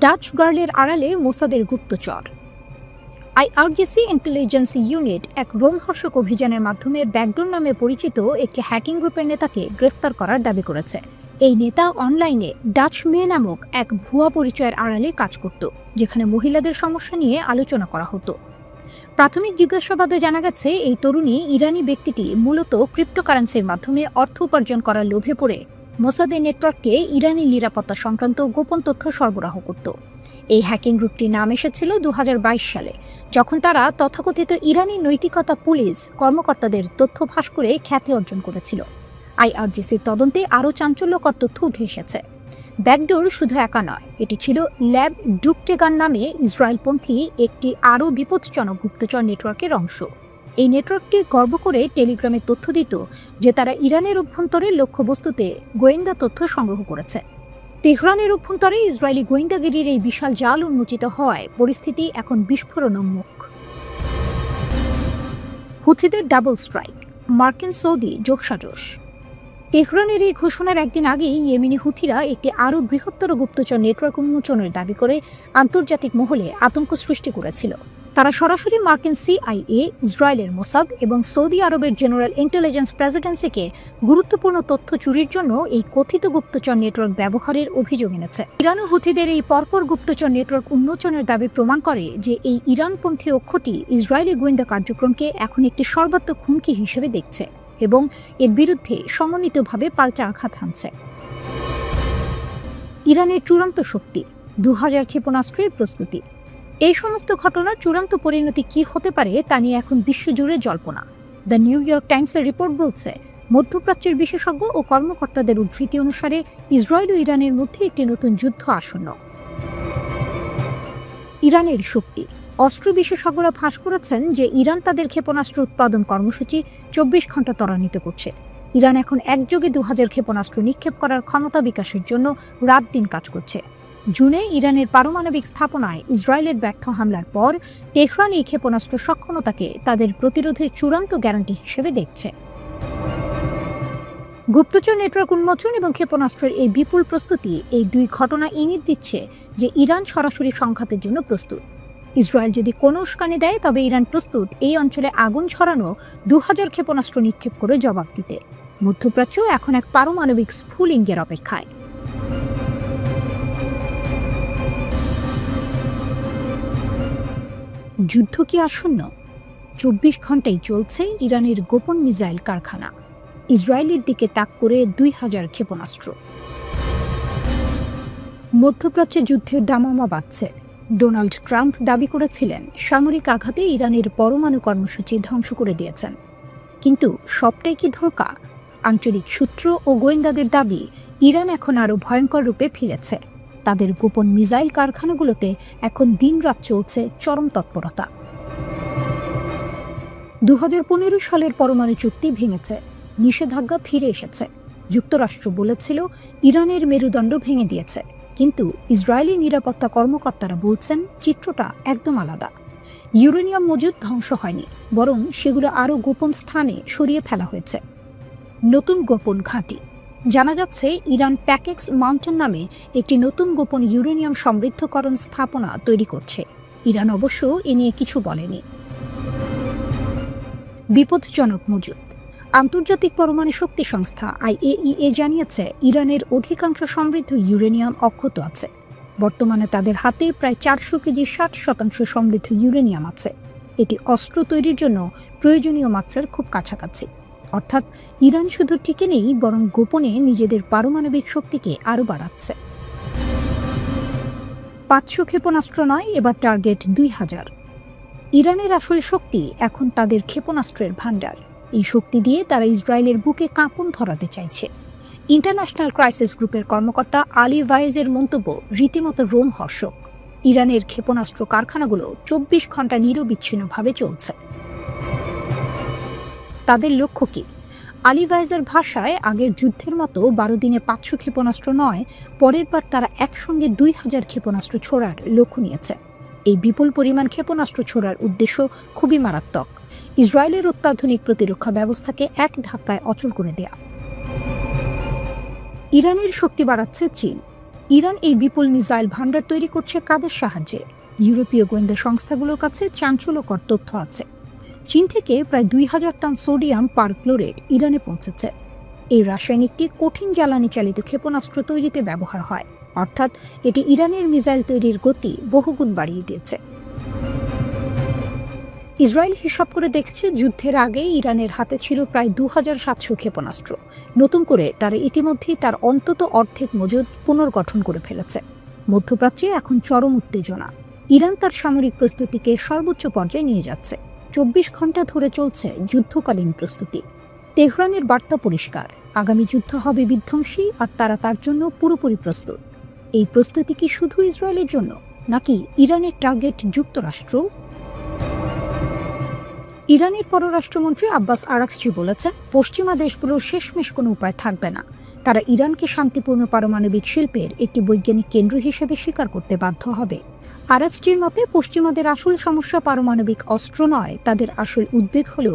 ডাচ গার্লের আড়ালে মোসাদের গুপ্তচর। আইআরজিসি ইন্টেলিজেন্স ইউনিট এক রোমহর্ষক অভিযানের মাধ্যমে ব্যাকডোর নামে পরিচিত একটি হ্যাকিং গ্রুপের নেতাকে গ্রেফতার করার দাবি করেছে। এই নেতা অনলাইনে ডাচ মেয়ে নামক এক ভুয়া পরিচয়ের আড়ালে কাজ করত, যেখানে মহিলাদের সমস্যা নিয়ে আলোচনা করা হতো। প্রাথমিক জিজ্ঞাসাবাদে জানা গেছে এই তরুণী ইরানি ব্যক্তিটি মূলত ক্রিপ্টোকারেন্সির মাধ্যমে অর্থ উপার্জন করার লোভে পড়ে মোসাদের নেটওয়ার্ককে ইরানি নিরাপত্তা সংক্রান্ত গোপন তথ্য সরবরাহ করত। এই হ্যাকিং গ্রুপটির নাম এসেছিল 2022 সালে, যখন তারা তথাকথিত ইরানি নৈতিকতা পুলিশ কর্মকর্তাদের তথ্য ফাঁস করে খ্যাতি অর্জন করেছিল। আইআরজিসির তদন্তে আরও চাঞ্চল্যকর তথ্য উঠে এসেছে। ব্যাকডোর শুধু একা নয়, এটি ছিল ল্যাব ডুকটেগান নামে ইসরায়েলপন্থী একটি আরও বিপজ্জনক গুপ্তচর নেটওয়ার্কের অংশ। এই নেটওয়ার্কটি গর্ব করে টেলিগ্রামে তথ্য দিত যে তারা ইরানের অভ্যন্তরে লক্ষ্যবস্তুতে গোয়েন্দা তথ্য সংগ্রহ করেছে। তেহরানের অভ্যন্তরে ইসরায়েলি গোয়েন্দাগিরির এই বিশাল জাল উন্মোচিত হওয়ায় পরিস্থিতি এখন বিস্ফোরণোন্মুখ। হুথিদের ডাবল স্ট্রাইক, মার্কিন সৌদি যোগসাজশ। তেহরানের এই ঘোষণার একদিন আগেই ইয়েমেনি হুথিরা একটি আরও বৃহত্তর গুপ্তচর নেটওয়ার্ক উন্মোচনের দাবি করে আন্তর্জাতিক মহলে আতঙ্ক সৃষ্টি করেছিল। তারা সরাসরি মার্কিন সিআইএ, ইসরায়েলের মোসাদ এবং সৌদি আরবের জেনারেল ইন্টেলিজেন্স প্রেসিডেন্সিকে গুরুত্বপূর্ণ তথ্য চুরির জন্য এই কথিত গুপ্তচর নেটওয়ার্ক ব্যবহারের অভিযোগ এনেছে। ইরান ও হুথিদের এই পরপর গুপ্তচর নেটওয়ার্ক উন্মোচনের দাবি প্রমাণ করে যে এই ইরানপন্থী অক্ষটি ইসরায়েলি গোয়েন্দা কার্যক্রমকে এখন একটি সর্বাত্মক হুমকি হিসেবে দেখছে এবং এর বিরুদ্ধে সমন্বিতভাবে পাল্টা আঘাত হানছে। ইরানের চূড়ান্ত শক্তি, 2000 ক্ষেপণাস্ত্রের প্রস্তুতি। এই সমস্ত ঘটনার চূড়ান্ত পরিণতি কী হতে পারে তা নিয়ে এখন বিশ্বজুড়ে জল্পনা। দ্য নিউ ইয়র্ক টাইমসের রিপোর্ট বলছে, মধ্যপ্রাচ্যের বিশেষজ্ঞ ও কর্মকর্তাদের উদ্ধৃতি অনুসারে ইসরায়েল ও ইরানের মধ্যে একটি নতুন যুদ্ধ আসন্ন। ইরানের শক্তি। অস্ত্র বিশেষজ্ঞরা ফাঁস করেছেন যে ইরান তাদের ক্ষেপণাস্ত্র উৎপাদন কর্মসূচি 24 ঘন্টা ত্বরান্বিত করছে। ইরান এখন একযোগে 2000 ক্ষেপণাস্ত্র নিক্ষেপ করার ক্ষমতা বিকাশের জন্য রাত দিন কাজ করছে। জুনে ইরানের পারমাণবিক স্থাপনায় ইসরায়েলের ব্যর্থ হামলার পর তেহরান এই ক্ষেপণাস্ত্র সক্ষমতাকে তাদের প্রতিরোধের চূড়ান্ত গ্যারান্টি হিসেবে দেখছে। গুপ্তচর নেটওয়ার্ক উন্মোচন এবং ক্ষেপণাস্ত্রের এই বিপুল প্রস্তুতি, এই দুই ঘটনা ইঙ্গিত দিচ্ছে যে ইরান সরাসরি সংঘাতের জন্য প্রস্তুত। ইসরায়েল যদি কোনো উস্কানি দেয় তবে ইরান প্রস্তুত এই অঞ্চলে আগুন ছড়ানো 2000 ক্ষেপণাস্ত্র নিক্ষেপ করে জবাব দিতে। মধ্যপ্রাচ্য এখন এক পারমাণবিক স্ফুলিঙ্গের অপেক্ষায়। যুদ্ধ কি আসন্ন? 24 ঘন্টায় চলছে ইরানের গোপন মিসাইল কারখানা। ইসরায়েলের দিকে তাক করে 2000 ক্ষেপণাস্ত্র। মধ্যপ্রাচ্যে যুদ্ধের দামামা বাড়ছে। ডোনাল্ড ট্রাম্প দাবি করেছিলেন সামরিক আঘাতে ইরানের পরমাণু কর্মসূচি ধ্বংস করে দিয়েছেন। কিন্তু সবটাই কি ধোঁকা? আঞ্চলিক সূত্র ও গোয়েন্দাদের দাবি, ইরান এখন আরও ভয়ঙ্কর রূপে ফিরেছে। তাদের গোপন মিসাইল কারখানাগুলোতে এখন দিনরাত চলছে চরম তৎপরতা। 2015 সালের পরমাণু চুক্তি ভেঙেছে, নিষেধাজ্ঞা ফিরে এসেছে। যুক্তরাষ্ট্র বলেছিল ইরানের মেরুদণ্ড ভেঙে দিয়েছে, কিন্তু ইসরায়েলি নিরাপত্তা কর্মকর্তারা বলছেন চিত্রটা একদম আলাদা। ইউরেনিয়াম মজুদ ধ্বংস হয়নি, বরং সেগুলো আরও গোপন স্থানে সরিয়ে ফেলা হয়েছে। নতুন গোপন ঘাঁটি। জানা যাচ্ছে ইরান প্যাকেক্স মাউন্টেন নামে একটি নতুন গোপন ইউরেনিয়াম সমৃদ্ধকরণ স্থাপনা তৈরি করছে। ইরান অবশ্য এ নিয়ে কিছু বলেনি। বিপজ্জনক মজুদ। আন্তর্জাতিক পরমাণু শক্তি সংস্থা IAEA জানিয়েছে ইরানের অধিকাংশ সমৃদ্ধ ইউরেনিয়াম অক্ষত আছে। বর্তমানে তাদের হাতে প্রায় 400 কেজি 60% সমৃদ্ধ ইউরেনিয়াম আছে। এটি অস্ত্র তৈরির জন্য প্রয়োজনীয় মাত্রার খুব কাছাকাছি। অর্থাৎ ইরান শুধু টিকে নেই, বরং গোপনে নিজেদের পারমাণবিক শক্তিকে আরও বাড়াচ্ছে। 500 ক্ষেপণাস্ত্র নয়, এবার টার্গেট 2000। ইরানের আসল শক্তি এখন তাদের ক্ষেপণাস্ত্রের ভান্ডার। এই শক্তি দিয়ে তারা ইসরায়েলের বুকে কাঁপন ধরাতে চাইছে। ইন্টারন্যাশনাল ক্রাইসিস গ্রুপের কর্মকর্তা আলী ভাইজের মন্তব্য রীতিমতো রোমহর্ষক। ইরানের ক্ষেপণাস্ত্র কারখানাগুলো 24 ঘন্টা নিরবিচ্ছিন্নভাবে চলছে। তাদের লক্ষ্য কি? আলী ভাইজের ভাষায়, আগের যুদ্ধের মতো 12 দিনে 500 ক্ষেপণাস্ত্র নয়, পরের বার তারা একসঙ্গে 2000 ক্ষেপণাস্ত্র ছোড়ার লক্ষ্য নিয়েছে। এই বিপুল পরিমাণ ক্ষেপণাস্ত্র ছোড়ার উদ্দেশ্য খুবই মারাত্মক। ইসরায়েলের অত্যাধুনিক প্রতিরক্ষা ব্যবস্থাকে এক ধাক্কায় অচল করে দেয়া। ইরানের শক্তি বাড়াচ্ছে চীন। ইরান এই বিপুল মিসাইল ভান্ডার তৈরি করছে কাদের সাহায্যে? ইউরোপীয় গোয়েন্দা সংস্থাগুলোর কাছে চাঞ্চল্যকর তথ্য আছে। চীন থেকে প্রায় 2000 টন সোডিয়াম পারক্লোরেট ইরানে পৌঁছেছে। এই রাসায়নিকটি কঠিন জ্বালানি চালিত ক্ষেপণাস্ত্র তৈরিতে ব্যবহার হয়, অর্থাৎ এটি ইরানের মিসাইল তৈরির গতি বহুগুণ বাড়িয়ে দিয়েছে। ইসরায়েল হিসাব করে দেখছে, যুদ্ধের আগে ইরানের হাতে ছিল প্রায় 2700 ক্ষেপণাস্ত্র। নতুন করে তারা ইতিমধ্যেই তার অন্তত অর্ধেক মজুদ পুনর্গঠন করে ফেলেছে। মধ্যপ্রাচ্যে এখন চরম উত্তেজনা। ইরান তার সামরিক প্রস্তুতিকে সর্বোচ্চ পর্যায়ে নিয়ে যাচ্ছে। 24 ঘন্টা ধরে চলছে যুদ্ধকালীন প্রস্তুতি। তেহরানের বার্তা পরিষ্কার, আগামী যুদ্ধ হবে বিধ্বংসী, আর তারা তার জন্য পুরোপুরি প্রস্তুত। এই প্রস্তুতি কি শুধু ইসরায়েলের জন্য, নাকি ইরানের টার্গেট যুক্তরাষ্ট্র? ইরানের পররাষ্ট্রমন্ত্রী আব্বাস আরাকচি বলেছেন, পশ্চিমা দেশগুলোর শেষমেশ কোনো উপায় থাকবে না। তারা ইরানকে শান্তিপূর্ণ পারমাণবিক শিল্পের একটি বৈজ্ঞানিক কেন্দ্র হিসেবে স্বীকার করতে বাধ্য হবে। আরাকচির মতে, পশ্চিমাদের আসল সমস্যা পারমাণবিক অস্ত্র নয়, তাদের আসল উদ্বেগ হল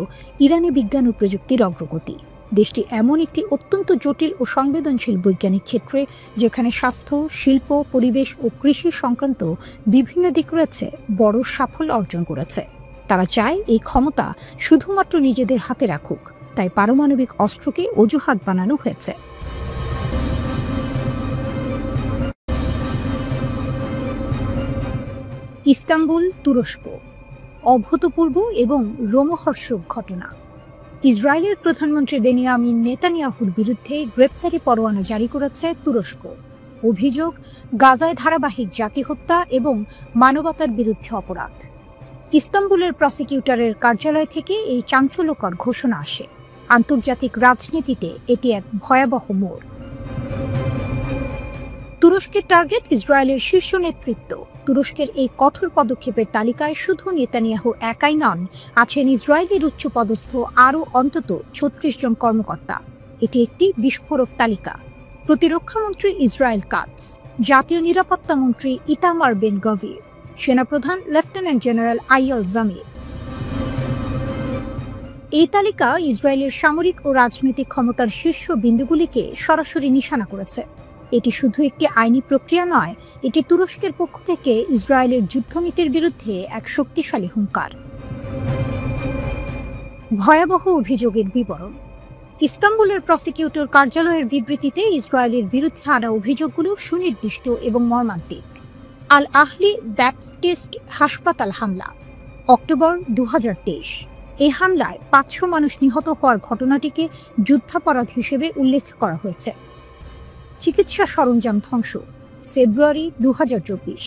ইরানি বিজ্ঞান ও প্রযুক্তির অগ্রগতি। দেশটি এমন একটি অত্যন্ত জটিল ও সংবেদনশীল বৈজ্ঞানিক ক্ষেত্রে, যেখানে স্বাস্থ্য, শিল্প, পরিবেশ ও কৃষি সংক্রান্ত বিভিন্ন দিক রয়েছে, বড় সাফল্য অর্জন করেছে। তারা চায় এই ক্ষমতা শুধুমাত্র নিজেদের হাতে রাখুক, তাই পারমাণবিক অস্ত্রকে অজুহাত বানানো হয়েছে। ইস্তাম্বুল, তুরস্ক। অভূতপূর্ব এবং রোমহর্ষক ঘটনা। ইসরায়েলের প্রধানমন্ত্রী বেনিয়ামিন নেতানিয়াহুর বিরুদ্ধে গ্রেপ্তারি পরোয়ানা জারি করেছে তুরস্ক। অভিযোগ, গাজায় ধারাবাহিক জাতিহত্যা এবং মানবতার বিরুদ্ধে অপরাধ। ইস্তাম্বুলের প্রসিকিউটরের কার্যালয় থেকে এই চাঞ্চল্যকর ঘোষণা আসে। আন্তর্জাতিক রাজনীতিতে এটি এক ভয়াবহ মোড়। তুরস্কের টার্গেট ইসরায়েলের শীর্ষ নেতৃত্ব। তুরস্কের এই কঠোর পদক্ষেপের তালিকায় শুধু নেতানিয়াহু একাই নন, আছেন ইসরায়েলের উচ্চপদস্থ আরও অন্তত 36 জন কর্মকর্তা। এটি একটি বিস্ফোরক তালিকা। প্রতিরক্ষামন্ত্রী ইসরায়েল কাটস, জাতীয় নিরাপত্তা মন্ত্রী ইতামার বেন গভির, সেনাপ্রধান লেফটেন্যান্ট জেনারেল আইয়াল জামির। এই তালিকা ইসরায়েলের সামরিক ও রাজনৈতিক ক্ষমতার শীর্ষ বিন্দুগুলিকে সরাসরি নিশানা করেছে। এটি শুধু একটি আইনি প্রক্রিয়া নয়, এটি তুরস্কের পক্ষ থেকে ইসরায়েলের যুদ্ধনীতির বিরুদ্ধে এক শক্তিশালী হুঙ্কার। ভয়াবহ অভিযোগের বিবরণ। ইস্তাম্বুলের প্রসিকিউটর কার্যালয়ের বিবৃতিতে ইসরায়েলের বিরুদ্ধে আনা অভিযোগগুলো সুনির্দিষ্ট এবং মর্মান্তিক। আল আহলি ব্যাপটিস্ট হাসপাতাল হামলা, অক্টোবর 2023। এই হামলায় 500 মানুষ নিহত হওয়ার ঘটনাটিকে যুদ্ধাপরাধ হিসেবে উল্লেখ করা হয়েছে। চিকিৎসা সরঞ্জাম ধ্বংস, ফেব্রুয়ারি 2024।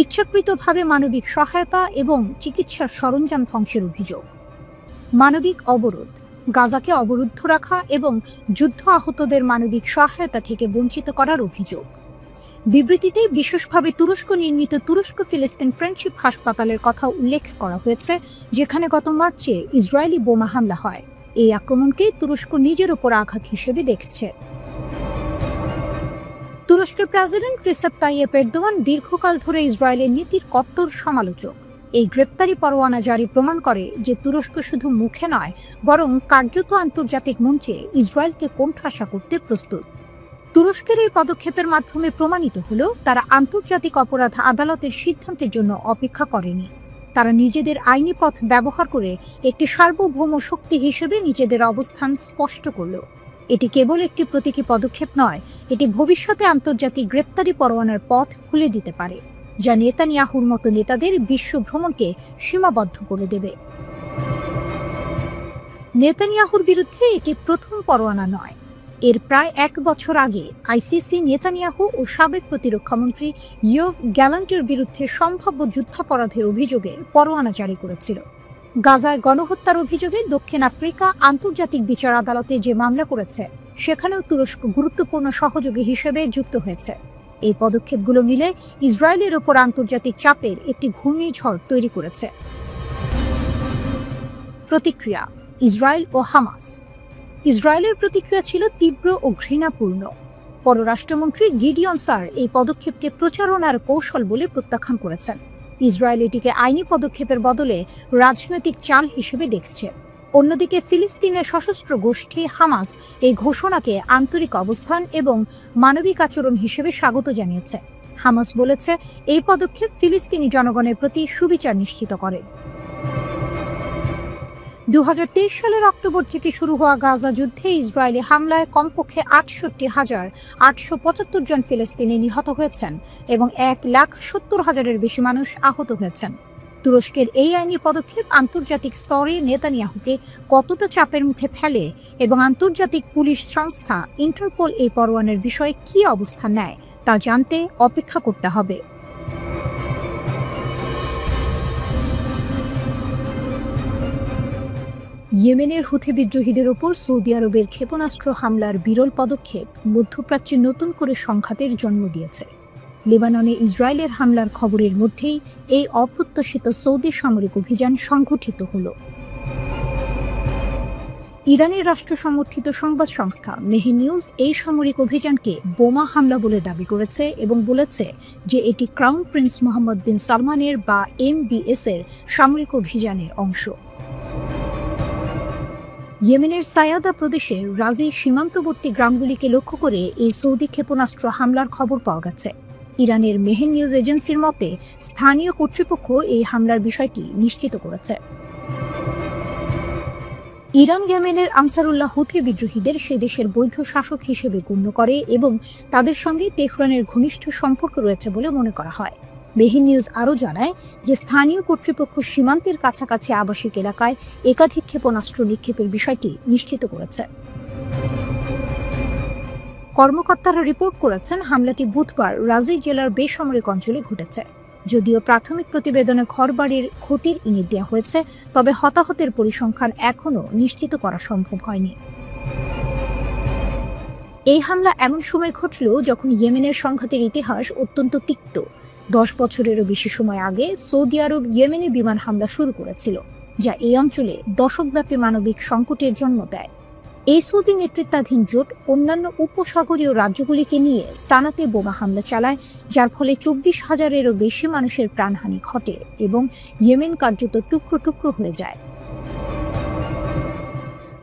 ইচ্ছাকৃতভাবে মানবিক সহায়তা এবং চিকিৎসার সরঞ্জাম ধ্বংসের অভিযোগ। মানবিক অবরোধ, গাজাকে অবরুদ্ধ রাখা এবং যুদ্ধ আহতদের মানবিক সহায়তা থেকে বঞ্চিত করার অভিযোগ। বিবৃতিতে বিশেষভাবে তুরস্ক নির্মিত তুরস্ক ফিলিস্তিন ফ্রেন্ডশিপ হাসপাতালের কথা উল্লেখ করা হয়েছে, যেখানে গত মার্চে ইসরায়েলি বোমা হামলা হয়। এই আক্রমণকে তুরস্ক নিজের ওপর আঘাত হিসেবে দেখছে। তুরস্কের প্রেসিডেন্ট রিসেপ তাইয়েপ এরদোয়ান দীর্ঘকাল ধরে ইসরায়েলের নীতির কট্টর সমালোচক। এই গ্রেপ্তারি পরোয়ানা জারি প্রমাণ করে যে তুরস্ক শুধু মুখে নয়, বরং কার্যত আন্তর্জাতিক মঞ্চে ইসরায়েলকে কোণঠাসা করতে প্রস্তুত। তুরস্কের এই পদক্ষেপের মাধ্যমে প্রমাণিত হলো তারা আন্তর্জাতিক অপরাধ আদালতের সিদ্ধান্তের জন্য অপেক্ষা করেনি। তারা নিজেদের আইনি পথ ব্যবহার করে একটি সার্বভৌম শক্তি হিসেবে নিজেদের অবস্থান স্পষ্ট করল। এটি কেবল একটি প্রতীকী পদক্ষেপ নয়, এটি ভবিষ্যতে আন্তর্জাতিক গ্রেপ্তারি পরোয়ানার পথ খুলে দিতে পারে, যা নেতানিয়াহুর মতো নেতাদের বিশ্ব ভ্রমণকে সীমাবদ্ধ করে দেবে। নেতানিয়াহুর বিরুদ্ধে এটি প্রথম পরোয়ানা নয়। এর প্রায় 1 বছর আগে আইসিসি নেতানিয়াহু ও সাবেক প্রতিরক্ষামন্ত্রী ইয়োভ গ্যালান্টের বিরুদ্ধে সম্ভাব্য যুদ্ধাপরাধের অভিযোগে পরোয়ানা জারি করেছিল। গাজায় গণহত্যার অভিযোগে দক্ষিণ আফ্রিকা আন্তর্জাতিক বিচার আদালতে যে মামলা করেছে, সেখানেও তুরস্ক গুরুত্বপূর্ণ সহযোগী হিসেবে যুক্ত হয়েছে। এই পদক্ষেপগুলো মিলে ইসরায়েলের ওপর আন্তর্জাতিক চাপের একটি ঘূর্ণিঝড় তৈরি করেছে। প্রতিক্রিয়া, ইসরায়েল ও হামাস। ইসরায়েলের প্রতিক্রিয়া ছিল তীব্র ও ঘৃণাপূর্ণ। পররাষ্ট্রমন্ত্রী গিডিয়ন সার এই পদক্ষেপকে প্রচারণার কৌশল বলে প্রত্যাখ্যান করেছেন। ইসরায়েল এটিকে আইনি পদক্ষেপের বদলে রাজনৈতিক চাল হিসেবে দেখছে। অন্যদিকে ফিলিস্তিনের সশস্ত্র গোষ্ঠী হামাস এই ঘোষণাকে আন্তরিক অবস্থান এবং মানবিক আচরণ হিসেবে স্বাগত জানিয়েছে। হামাস বলেছে, এই পদক্ষেপ ফিলিস্তিনি জনগণের প্রতি সুবিচার নিশ্চিত করে। 2023 সালের অক্টোবর থেকে শুরু হওয়া গাজা যুদ্ধে ইসরায়েলি হামলায় কমপক্ষে 68,875 জন ফিলিস্তিনি নিহত হয়েছেন এবং 1,70,000-এর বেশি মানুষ আহত হয়েছেন। তুরস্কের এই আইনি পদক্ষেপ আন্তর্জাতিক স্তরে নেতানিয়াহুকে কতটা চাপের মুখে ফেলে এবং আন্তর্জাতিক পুলিশ সংস্থা ইন্টারপোল এই পরোয়ানার বিষয়ে কী অবস্থান নেয় তা জানতে অপেক্ষা করতে হবে। ইয়েমেনের হুথি বিদ্রোহীদের ওপর সৌদি আরবের ক্ষেপণাস্ত্র হামলার বিরল পদক্ষেপ মধ্যপ্রাচ্যে নতুন করে সংঘাতের জন্ম দিয়েছে। লেবাননে ইসরায়েলের হামলার খবরের মধ্যেই এই অপ্রত্যাশিত সৌদি সামরিক অভিযান সংঘটিত হল। ইরানের রাষ্ট্র সমর্থিত সংবাদ সংস্থা মেহে নিউজ এই সামরিক অভিযানকে বোমা হামলা বলে দাবি করেছে এবং বলেছে যে এটি ক্রাউন প্রিন্স মোহাম্মদ বিন সালমানের বা MBS এর সামরিক অভিযানের অংশ। ইয়েমেনের সায়াদা প্রদেশের রাজি সীমান্তবর্তী গ্রামগুলিকে লক্ষ্য করে এই সৌদি ক্ষেপণাস্ত্র হামলার খবর পাওয়া গেছে। ইরানের মেহে নিউজ এজেন্সির মতে, স্থানীয় কর্তৃপক্ষ এই হামলার বিষয়টি নিশ্চিত করেছে। ইরান ইয়েমেনের আনসারুল্লাহ হুথি বিদ্রোহীদের সে দেশের বৈধ শাসক হিসেবে গণ্য করে এবং তাদের সঙ্গে তেহরানের ঘনিষ্ঠ সম্পর্ক রয়েছে বলে মনে করা হয়। মেহে নিউজ আরও জানায় যে স্থানীয় কর্তৃপক্ষ সীমান্তের কাছাকাছি আবাসিক এলাকায় একাধিক ক্ষেপণাস্ত্র নিক্ষেপের বিষয়টি নিশ্চিত করেছে। কর্মকর্তারা রিপোর্ট করেছেন হামলাটি বুধবার রাজি জেলার বেসামরিক অঞ্চলে ঘটেছে। যদিও প্রাথমিক প্রতিবেদনে ঘরবাড়ির ক্ষতির ইঙ্গিত দেওয়া হয়েছে, তবে হতাহতের পরিসংখ্যান এখনও নিশ্চিত করা সম্ভব হয়নি। এই হামলা এমন সময় ঘটল যখন ইয়েমেনের সংঘাতের ইতিহাস অত্যন্ত তিক্ত। 10 বছরেরও বেশি সময় আগে সৌদি আরব ইয়েমেনে বিমান হামলা শুরু করেছিল, যা এই অঞ্চলে দশকব্যাপী মানবিক সংকটের জন্ম দেয়। এই সৌদি নেতৃত্বাধীন জোট অন্যান্য উপসাগরীয় রাজ্যগুলিকে নিয়ে সানাতে বোমা হামলা চালায়, যার ফলে 24,000-এরও বেশি মানুষের প্রাণহানি ঘটে এবং ইয়েমেন কার্যত টুকরো টুকরো হয়ে যায়।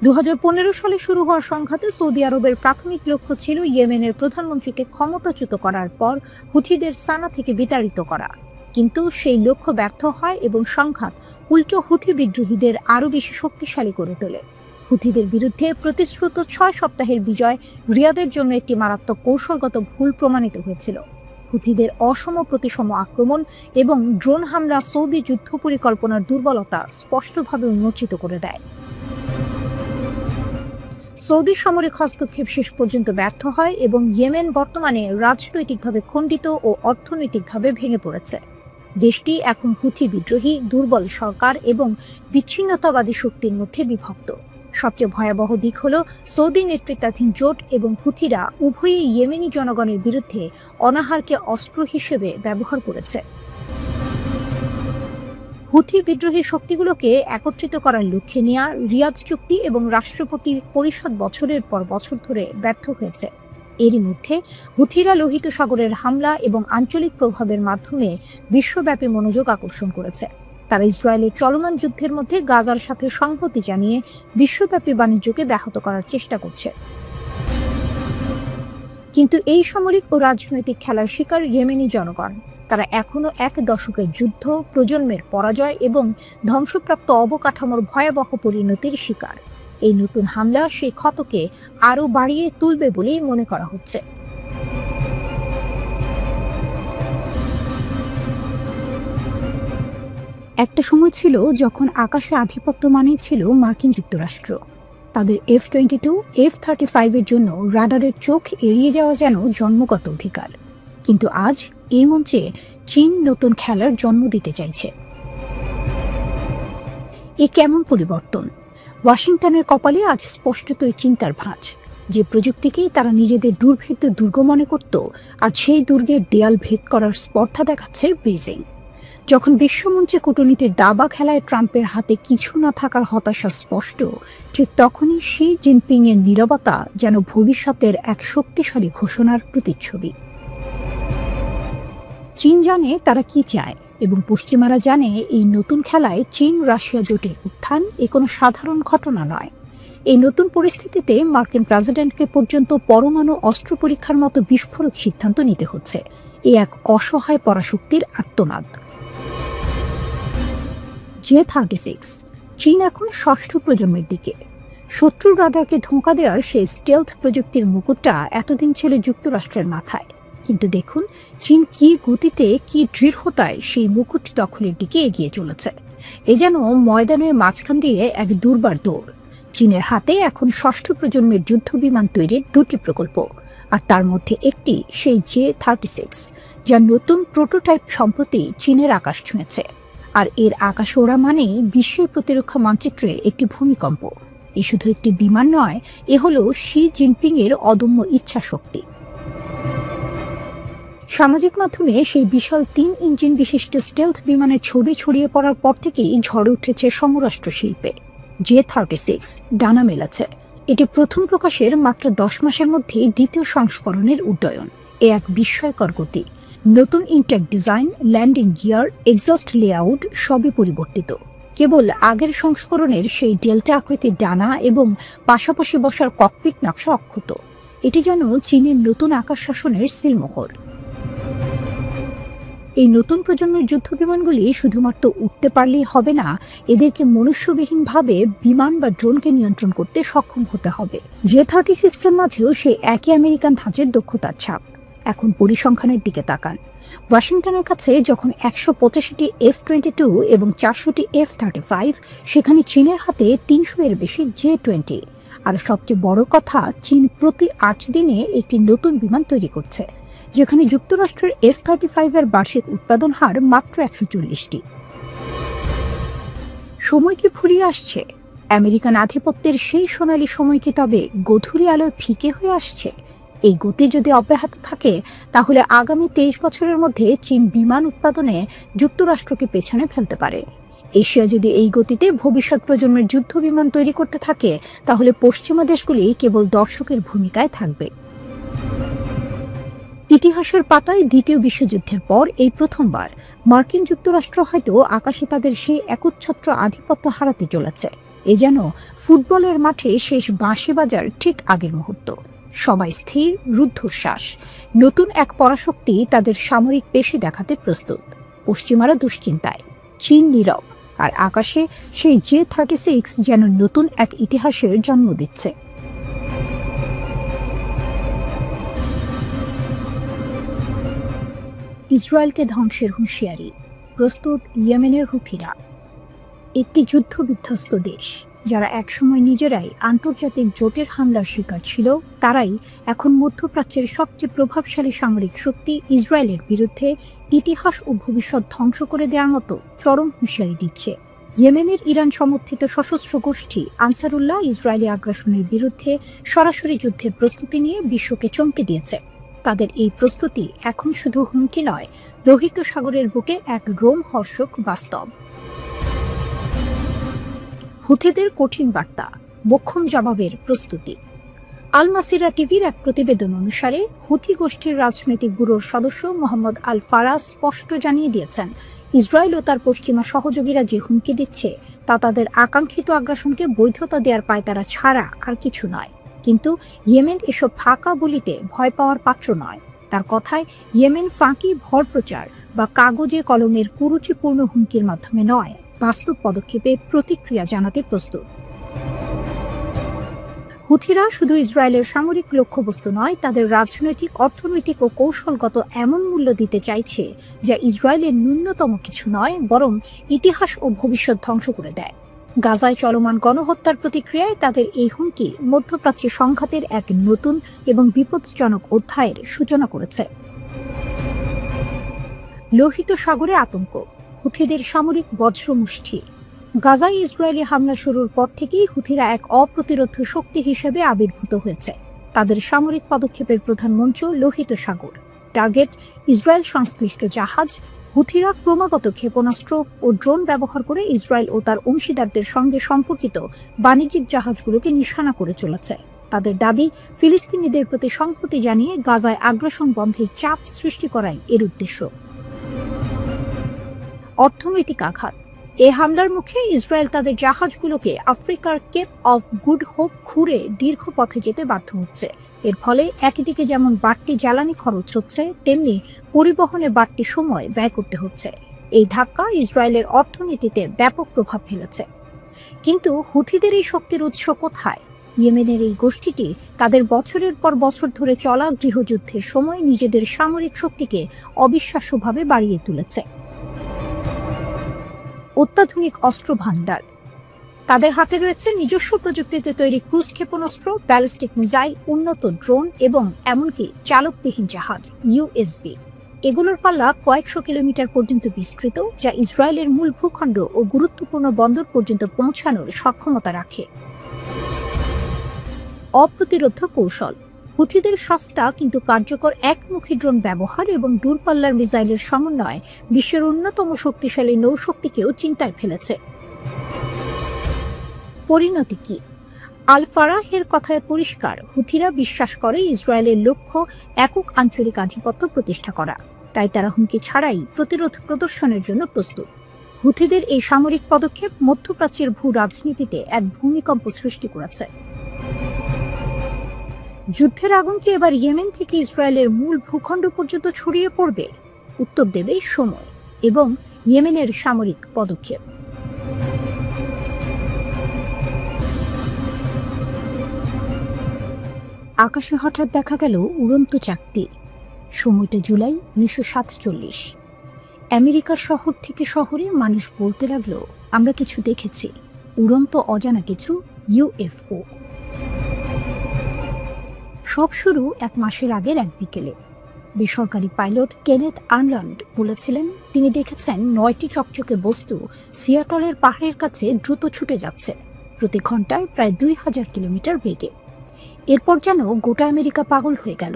2015 সালে শুরু হওয়া সংঘাতে সৌদি আরবের প্রাথমিক লক্ষ্য ছিল ইয়েমেনের প্রধানমন্ত্রীকে ক্ষমতাচ্যুত করার পর হুথিদের সানা থেকে বিতাড়িত করা, কিন্তু সেই লক্ষ্য ব্যর্থ হয় এবং সংঘাত উল্টো হুথি বিদ্রোহীদের আরও বেশি শক্তিশালী করে তোলে। হুথিদের বিরুদ্ধে প্রতিশ্রুত 6 সপ্তাহের বিজয় রিয়াদের জন্য একটি মারাত্মক কৌশলগত ভুল প্রমাণিত হয়েছিল। হুথিদের অসম প্রতিসম আক্রমণ এবং ড্রোন হামলা সৌদি যুদ্ধ পরিকল্পনার দুর্বলতা স্পষ্টভাবে উন্মোচিত করে দেয়। সৌদি সামরিক হস্তক্ষেপ শেষ পর্যন্ত ব্যর্থ হয় এবং ইয়েমেন বর্তমানে রাজনৈতিকভাবে খণ্ডিত ও অর্থনৈতিকভাবে ভেঙে পড়েছে। দেশটি এখন হুথি বিদ্রোহী, দুর্বল সরকার এবং বিচ্ছিন্নতাবাদী শক্তির মধ্যে বিভক্ত। সবচেয়ে ভয়াবহ দিক হল সৌদি নেতৃত্বাধীন জোট এবং হুথিরা উভয়ই ইয়েমেনি জনগণের বিরুদ্ধে অনাহারকে অস্ত্র হিসেবে ব্যবহার করেছে। হুথি বিদ্রোহী শক্তিগুলোকে একত্রিত করার লক্ষ্যে নেওয়া রিয়াদ চুক্তি এবং রাষ্ট্রপতি পরিষদ বছরের পর বছর ধরে ব্যর্থ হয়েছে। এরই মধ্যে হুথিরা লোহিত সাগরের হামলা এবং আঞ্চলিক প্রভাবের মাধ্যমে বিশ্বব্যাপী মনোযোগ আকর্ষণ করেছে। তারা ইসরায়েলের চলমান যুদ্ধের মধ্যে গাজার সাথে সংহতি জানিয়ে বিশ্বব্যাপী বাণিজ্যকে ব্যাহত করার চেষ্টা করছে। কিন্তু এই সামরিক ও রাজনৈতিক খেলার শিকার ইয়েমেনি জনগণ। তারা এখনও এক দশকের যুদ্ধ, প্রজন্মের পরাজয় এবং ধ্বংসপ্রাপ্ত অবকাঠামোর ভয়াবহ পরিণতির শিকার। এই নতুন হামলা সেই ক্ষতকে আরও বাড়িয়ে তুলবে বলেই মনে করা হচ্ছে। একটা সময় ছিল যখন আকাশে আধিপত্য মানেই ছিল মার্কিন যুক্তরাষ্ট্র। তাদের F-22, F-35 জন্য রাডারের চোখ এড়িয়ে যাওয়া যেন জন্মগত অধিকার। কিন্তু আজ এই মঞ্চে চীন নতুন খেলার জন্ম দিতে চাইছে। এ কেমন পরিবর্তন? ওয়াশিংটনের কপালে আজ স্পষ্টতই চিন্তার ভাঁজ। যে প্রযুক্তিকেই তারা নিজেদের দুর্ভেদ্য দুর্গ মনে করত, আজ সেই দুর্গের দেয়াল ভেদ করার স্পর্ধা দেখাচ্ছে বেইজিং। যখন বিশ্বমঞ্চে কূটনীতির দাবা খেলায় ট্রাম্পের হাতে কিছু না থাকার হতাশা স্পষ্ট, ঠিক তখনই শি জিনপিংয়ের নীরবতা যেন ভবিষ্যতের এক শক্তিশালী ঘোষণার প্রতিচ্ছবি। চীন জানে তারা কি চায় এবং পশ্চিমারা জানে এই নতুন খেলায় চীন রাশিয়া জোটের উত্থান এ কোনো সাধারণ ঘটনা নয়। এই নতুন পরিস্থিতিতে মার্কিন প্রেসিডেন্টকে পর্যন্ত পরমাণু অস্ত্র পরীক্ষার মতো বিস্ফোরক সিদ্ধান্ত নিতে হচ্ছে। এ এক অসহায় পরাশক্তির আর্তনাদ। J-36 চীন এখন ষষ্ঠ প্রজন্মের দিকে। শত্রুর রাডারকে ধোঁকা দেওয়ার সেই স্টেলথ প্রযুক্তির মুকুটটা এতদিন ছিল যুক্তরাষ্ট্রের মাথায়। কিন্তু দেখুন চীন কি গতিতে, কি দৃঢ়তায় সেই মুকুট দখলের দিকে এগিয়ে চলেছে। এ যেন ময়দানের মাঝখান দিয়ে এক দুর্বার দৌড়। চীনের হাতে এখন ষষ্ঠ প্রজন্মের যুদ্ধ বিমান তৈরির দুটি প্রকল্প, আর তার মধ্যে একটি সেই J-36, যার নতুন প্রোটোটাইপ সম্প্রতি চীনের আকাশ ছুঁয়েছে। আর এর আকাশ ওড়া মানেই বিশ্বের প্রতিরক্ষা মানচিত্রে একটি ভূমিকম্প। এ শুধু একটি বিমান নয়, এ হলো শি জিনপিংয়ের অদম্য ইচ্ছা শক্তি। সামাজিক মাধ্যমে সেই বিশাল 3 ইঞ্জিন বিশিষ্ট স্টেলথ বিমানের ছবি ছড়িয়ে পড়ার পর থেকেই ঝড়ে উঠেছে সমরাষ্ট্র শিল্পে। J-36 ডানা মেলাছে। এটি প্রথম প্রকাশের মাত্র 10 মাসের মধ্যেই দ্বিতীয় সংস্করণের উড্ডয়ন। এ এক বিস্ময়কর গতি। নতুন intake design, landing gear, exhaust layout সবই পরিবর্তিত। কেবল আগের সংস্করণের সেই ডেল্টা আকৃতির ডানা এবং পাশাপাশি বসার ককপিট নকশা অক্ষত। এটি যেন চীনের নতুন আকাশ শাসনের সিলমোহর। এই নতুন প্রজন্মের যুদ্ধ বিমানগুলি শুধুমাত্র উঠতে পারলেই হবে না, এদেরকে মনুষ্যবিহীনভাবে বিমান বা ড্রোনকে নিয়ন্ত্রণ করতে সক্ষম হতে হবে। J-36 এর মাঝেও সেই একই আমেরিকান ধাঁচের দক্ষতার ছাপ। এখন পরিসংখ্যানের দিকে তাকান। ওয়াশিংটনের কাছে যখন 185টি F-22 এবং 400টি F-35, সেখানে চীনের হাতে 300 এর বেশি J-20। আর সবচেয়ে বড় কথা, চীন প্রতি 8 দিনে একটি নতুন বিমান তৈরি করছে, যেখানে যুক্তরাষ্ট্রের F-35 এর বার্ষিক উৎপাদন হার মাত্র 140টি। সময় কি ফুরিয়ে আসছে? আমেরিকান আধিপত্যের সেই সোনালী সময় কি তবে গধূলি আলোয় ফিকে হয়ে আসছে? এই গতি যদি অব্যাহত থাকে, তাহলে আগামী 23 বছরের মধ্যে চীন বিমান উৎপাদনে যুক্তরাষ্ট্রকে পেছনে ফেলতে পারে। এশিয়া যদি এই গতিতে ভবিষ্যৎ প্রজন্মের যুদ্ধ বিমান তৈরি করতে থাকে, তাহলে পশ্চিমা দেশগুলি কেবল দর্শকের ভূমিকায় থাকবে। ইতিহাসের পাতায় দ্বিতীয় বিশ্বযুদ্ধের পর এই প্রথমবার মার্কিন যুক্তরাষ্ট্র হয়তো আকাশে তাদের সেই একচ্ছত্র আধিপত্য হারাতে চলেছে। এ যেন ফুটবলের মাঠে শেষ বাঁশি বাজার ঠিক আগের মুহূর্ত। সবাই স্থির, রুদ্ধশ্বাস। নতুন এক পরাশক্তি তাদের সামরিক পেশি দেখাতে প্রস্তুত। পশ্চিমারা দুশ্চিন্তায়, চীন নীরব, আর আকাশে সেই J-36 যেন নতুন এক ইতিহাসের জন্ম দিচ্ছে। ইসরায়েলকে ধ্বংসের হুঁশিয়ারি, প্রস্তুত ইয়েমেনের হুথিরা। একটি যুদ্ধ বিধ্বস্ত দেশ, যারা একসময় নিজেরাই আন্তর্জাতিক জোটের হামলার শিকার ছিল, তারাই এখন মধ্যপ্রাচ্যের সবচেয়ে প্রভাবশালী সামরিক শক্তি ইসরায়েলের বিরুদ্ধে ইতিহাস ও ভবিষ্যৎ ধ্বংস করে দেওয়ার মতো চরম হুঁশিয়ারি দিচ্ছে। ইয়েমেনের ইরান সমর্থিত সশস্ত্র গোষ্ঠী আনসারুল্লাহ ইসরায়েলি আগ্রাসনের বিরুদ্ধে সরাসরি যুদ্ধের প্রস্তুতি নিয়ে বিশ্বকে চমকে দিয়েছে। তাদের এই প্রস্তুতি এখন শুধু হুমকি নয়, লোহিত সাগরের বুকে এক রোমহর্ষক বাস্তব। হুথিদের কঠিন বার্তা, মোক্ষম জবাবের প্রস্তুতি। আল মাসিরা টিভির এক প্রতিবেদন অনুসারে হুথি গোষ্ঠীর রাজনৈতিক ব্যুরোর সদস্য মোহাম্মদ আল ফারাজ স্পষ্ট জানিয়ে দিয়েছেন, ইসরায়েল ও তার পশ্চিমা সহযোগীরা যে হুমকি দিচ্ছে তা তাদের আকাঙ্ক্ষিত আগ্রাসনকে বৈধতা দেওয়ার পায়তারা ছাড়া আর কিছু নয়। কিন্তু ইয়েমেন এসব ফাঁকা বলিতে ভয় পাওয়ার পাত্র নয়। তার কথায়, ইয়েমেন ফাঁকি ভরপ্রচার বা কাগজে কলমের কুরুচিপূর্ণ হুমকির মাধ্যমে নয়, বাস্তব পদক্ষেপে প্রতিক্রিয়া জানাতে প্রস্তুত। হুথিরা শুধু ইসরায়েলের সামরিক লক্ষ্যবস্তু নয়, তাদের রাজনৈতিক, অর্থনৈতিক ও কৌশলগত এমন মূল্য দিতে চাইছে যা ইসরায়েলের ন্যূনতম কিছু নয়, বরং ইতিহাস ও ভবিষ্যৎ ধ্বংস করে দেয়। গাজায় চলমান গণহত্যার প্রতিক্রিয়ায় তাদের এই হুমকি মধ্যপ্রাচ্যে সংঘাতের এক নতুন এবং বিপজ্জনক অধ্যায়ের সূচনা করেছে। লোহিত সাগরে আতঙ্ক, হুথিদের সামরিক বজ্রমুষ্টি। গাজায় ইসরায়েলি হামলা শুরুর পর থেকেই হুথিরা এক অপ্রতিরোধ্য শক্তি হিসেবে আবির্ভূত হয়েছে। তাদের সামরিক পদক্ষেপের প্রধান মঞ্চ লোহিত সাগর। টার্গেট ইসরায়েল সংশ্লিষ্ট জাহাজ। হুথিরা ক্রমাগত ক্ষেপণাস্ত্র ও ড্রোন ব্যবহার করে ইসরায়েল ও তার অংশীদারদের সঙ্গে সম্পর্কিত বাণিজ্যিক জাহাজগুলোকে নিশানা করে চলেছে। তাদের দাবি, ফিলিস্তিনিদের প্রতি সংহতি জানিয়ে গাজায় আগ্রাসন বন্ধের চাপ সৃষ্টি করাই এর উদ্দেশ্য। অর্থনৈতিক আঘাত। এ হামলার মুখে ইসরায়েল তাদের জাহাজগুলোকে আফ্রিকার কেপ অফ গুড হোপ ঘুরে দীর্ঘ পথে যেতে বাধ্য হচ্ছে। এর ফলে একদিকে যেমন বাড়তি জ্বালানি খরচ হচ্ছে, তেমনি পরিবহনে বাড়তি সময় ব্যয় করতে হচ্ছে। এই ধাক্কা ইসরায়েলের অর্থনীতিতে ব্যাপক প্রভাব ফেলেছে। কিন্তু হুথিদের এই শক্তির উৎস কোথায়? ইয়েমেনের এই গোষ্ঠীটি তাদের বছরের পর বছর ধরে চলা গৃহযুদ্ধের সময় নিজেদের সামরিক শক্তিকে অবিশ্বাস্যভাবে বাড়িয়ে তুলেছে। অত্যাধুনিক অস্ত্র ভান্ডার। তাদের হাতে রয়েছে নিজস্ব প্রযুক্তিতে তৈরি ক্রুজ ক্ষেপণাস্ত্র, ব্যালিস্টিক মিসাইল, উন্নত ড্রোন এবং এমনকি চালকবিহীন জাহাজ ইউএসভি। এগুলোর পাল্লা কয়েকশো কিলোমিটার পর্যন্ত বিস্তৃত, যা ইসরায়েলের মূল ভূখণ্ড ও গুরুত্বপূর্ণ বন্দর পর্যন্ত পৌঁছানোর সক্ষমতা রাখে। অপ্রতিরোধ্য কৌশল। হুথিদের সস্তা কিন্তু কার্যকর একমুখী ড্রোন ব্যবহার এবং দূরপাল্লার মিসাইলের সমন্বয় বিশ্বের অন্যতম শক্তিশালী নৌশক্তিকেও চিন্তায় ফেলেছে। পরিণতি কি? আল ফারাহের কথায় পরিষ্কার, হুথিরা বিশ্বাস করে ইসরায়েলের লক্ষ্য একক আঞ্চলিক আধিপত্য প্রতিষ্ঠা করা। তাই তারা হুমকি ছাড়াই প্রতিরোধ প্রদর্শনের জন্য প্রস্তুত। হুথিদের এই সামরিক পদক্ষেপ মধ্যপ্রাচ্যের ভূ রাজনীতিতে এক ভূমিকম্প সৃষ্টি করেছে। যুদ্ধের আগুন কি এবার ইয়েমেন থেকে ইসরায়েলের মূল ভূখণ্ড পর্যন্ত ছড়িয়ে পড়বে? উত্তর দেবে সময় এবং ইয়েমেনের সামরিক পদক্ষেপ। আকাশে হঠাৎ দেখা গেল উড়ন্ত চাকতি। সময়টা জুলাই 1947। আমেরিকার শহর থেকে শহরে মানুষ বলতে লাগলো, আমরা কিছু দেখেছি, উড়ন্ত অজানা কিছু ইউএফও। সব শুরু এক মাসের আগের এক বিকেলে। বেসরকারি পাইলট কেনেথ আর্নল্ড বলেছিলেন, তিনি দেখেছেন 9টি চকচকে বস্তু সিয়াটলের পাহাড়ের কাছে দ্রুত ছুটে যাচ্ছে, প্রতি ঘন্টায় প্রায় 2000 কিলোমিটার বেগে। এরপর যেন গোটা আমেরিকা পাগল হয়ে গেল।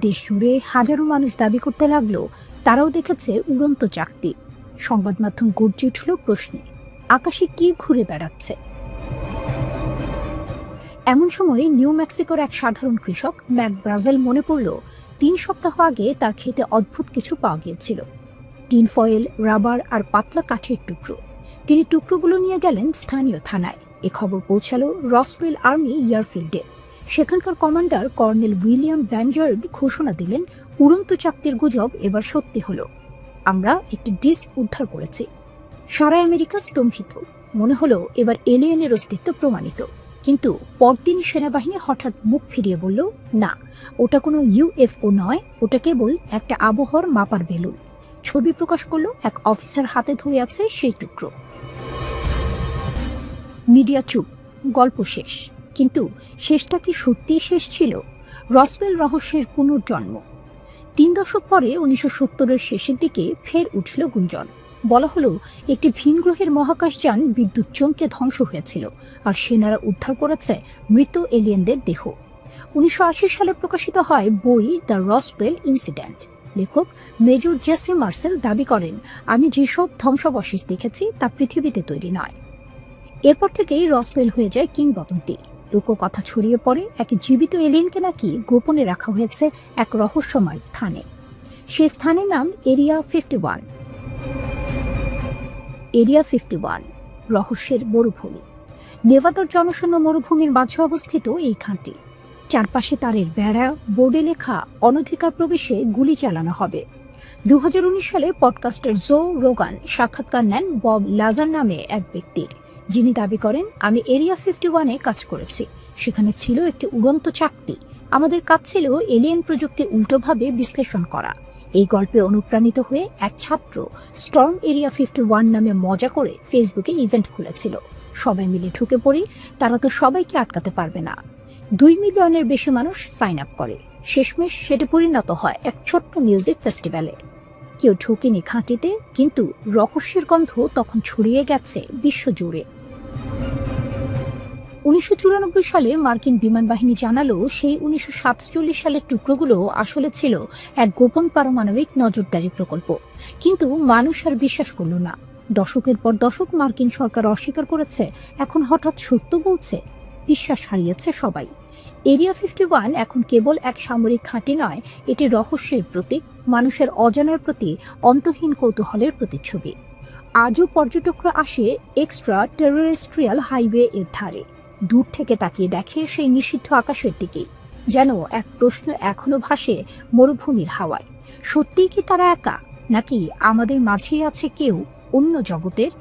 দেশ জুড়ে হাজারো মানুষ দাবি করতে লাগলো তারাও দেখেছে উড়ন্ত চাকতি। সংবাদ মাধ্যম গর্জে উঠল প্রশ্নে, আকাশে কি ঘুরে বেড়াচ্ছে? এমন সময় নিউ মেক্সিকোর এক সাধারণ কৃষক ম্যাক ব্রাজেল মনে পড়ল 3 সপ্তাহ আগে তার ক্ষেতে অদ্ভুত কিছু পাওয়া গিয়েছিল। টিন ফয়েল, রাবার আর পাতলা কাঠের টুকরো। তিনি টুকরোগুলো নিয়ে গেলেন স্থানীয় থানায়। এ খবর পৌঁছালো রসওয়েল আর্মি এয়ারফিল্ডে। সেখানকার কমান্ডার কর্নেল উইলিয়াম ব্যানজার্ড ঘোষণা দিলেন, উড়ন্ত চাকতির গুজব এবার সত্যি হলো, আমরা একটি ডিস্ক উদ্ধার করেছি। সারা আমেরিকা স্তম্ভিত, মনে হলো এবার এলিয়েনের অস্তিত্ব প্রমাণিত। কিন্তু পরদিন সেনাবাহিনী হঠাৎ মুখ ফিরিয়ে বলল, না, ওটা কোনো ইউএফও নয়, ওটা কেবল একটা আবহাওয়ার মাপার বেলুন। ছবি প্রকাশ করলো এক অফিসার হাতে ধরে আছে সেই টুকরো। মিডিয়া চুপ, গল্প শেষ। কিন্তু শেষটা কি সত্যিই শেষ ছিল? রসওয়েল রহস্যের পুনর্জন্ম। 3 দশক পরে 1970-এর শেষের দিকে ফের উঠল গুঞ্জন। বলা হলো একটি ভিন গ্রহের মহাকাশযান বিদ্যুৎ চমকে ধ্বংস হয়েছিল, আর সেনারা উদ্ধার করেছে মৃত এলিয়েনদের দেহ। 1980 সালে প্রকাশিত হয় বই দ্য রসওয়েল ইনসিডেন্ট। লেখক মেজর জেসি মার্সেল দাবি করেন, আমি যেসব ধ্বংসাবশেষ দেখেছি তা পৃথিবীতে তৈরি নয়। এরপর থেকেই রসওয়েল হয়ে যায় কিংবদন্তি। লোককথা ছড়িয়ে পড়ে এক জীবিত এলিয়েনকে নাকি গোপনে রাখা হয়েছে এক রহস্যময় স্থানে। সেই স্থানের নাম এরিয়া 51। এরিয়া 51 রহস্যের মরুভূমি। নেভাদার জনশূন্য মরুভূমির মাঝে অবস্থিত এই খাঁটি। চারপাশে তারের বেড়া, বোর্ডে লেখা অনধিকার প্রবেশে গুলি চালানো হবে। 2019 সালে পডকাস্টার জো রোগান সাক্ষাৎকার নেন বব লাজার নামে এক ব্যক্তির, যিনি দাবি করেন, আমি এরিয়া 51-এ কাজ করেছি। সেখানে ছিল একটি উড়ন্ত চাকতি। আমাদের কাজ ছিল এলিয়েন প্রযুক্তি উল্টোভাবে বিশ্লেষণ করা। এই গল্পে অনুপ্রাণিত হয়ে এক ছাত্র স্টর্ম এরিয়া 51 নামে মজা করে ফেসবুকে ইভেন্ট খুলেছিল। সবাই মিলে ঢুকে পড়ি, তারা তো সবাইকে আটকাতে পারবে না। 2 মিলিয়নের বেশি মানুষ সাইন আপ করে। শেষমেশ সেটি পরিণত হয় এক ছোট্ট মিউজিক ফেস্টিভ্যালে। কেউ ঢুকেনি খাঁটিতে, কিন্তু রহস্যের গন্ধ তখন ছড়িয়ে গেছে বিশ্বজুড়ে। 1994 সালে মার্কিন বিমান বাহিনী জানালো, সেই 1947 সালের টুকরোগুলো আসলে ছিল এক গোপন পারমাণবিক নজরদারি প্রকল্প। কিন্তু মানুষ আর বিশ্বাস করল না। দশকের পর দশক মার্কিন সরকার অস্বীকার করেছে, এখন হঠাৎ সত্য বলছে। বিশ্বাস হারিয়েছে সবাই। এরিয়া 51 এখন কেবল এক সামরিক ঘাঁটি নয়, এটি রহস্যের প্রতীক, মানুষের অজানার প্রতি অন্তহীন কৌতূহলের প্রতিচ্ছবি। আজও পর্যটকরা আসে এক্সট্রা টেরিস্ট্রিয়াল হাইওয়ে এর ধারে। দূর থেকে তাকিয়ে দেখে সেই নিষিদ্ধ আকাশের দিকেই, যেন এক প্রশ্ন এখনো ভাসে মরুভূমির হাওয়ায়। সত্যিই কি তারা একা, নাকি আমাদের মাঝেই আছে কেউ অন্য জগতের?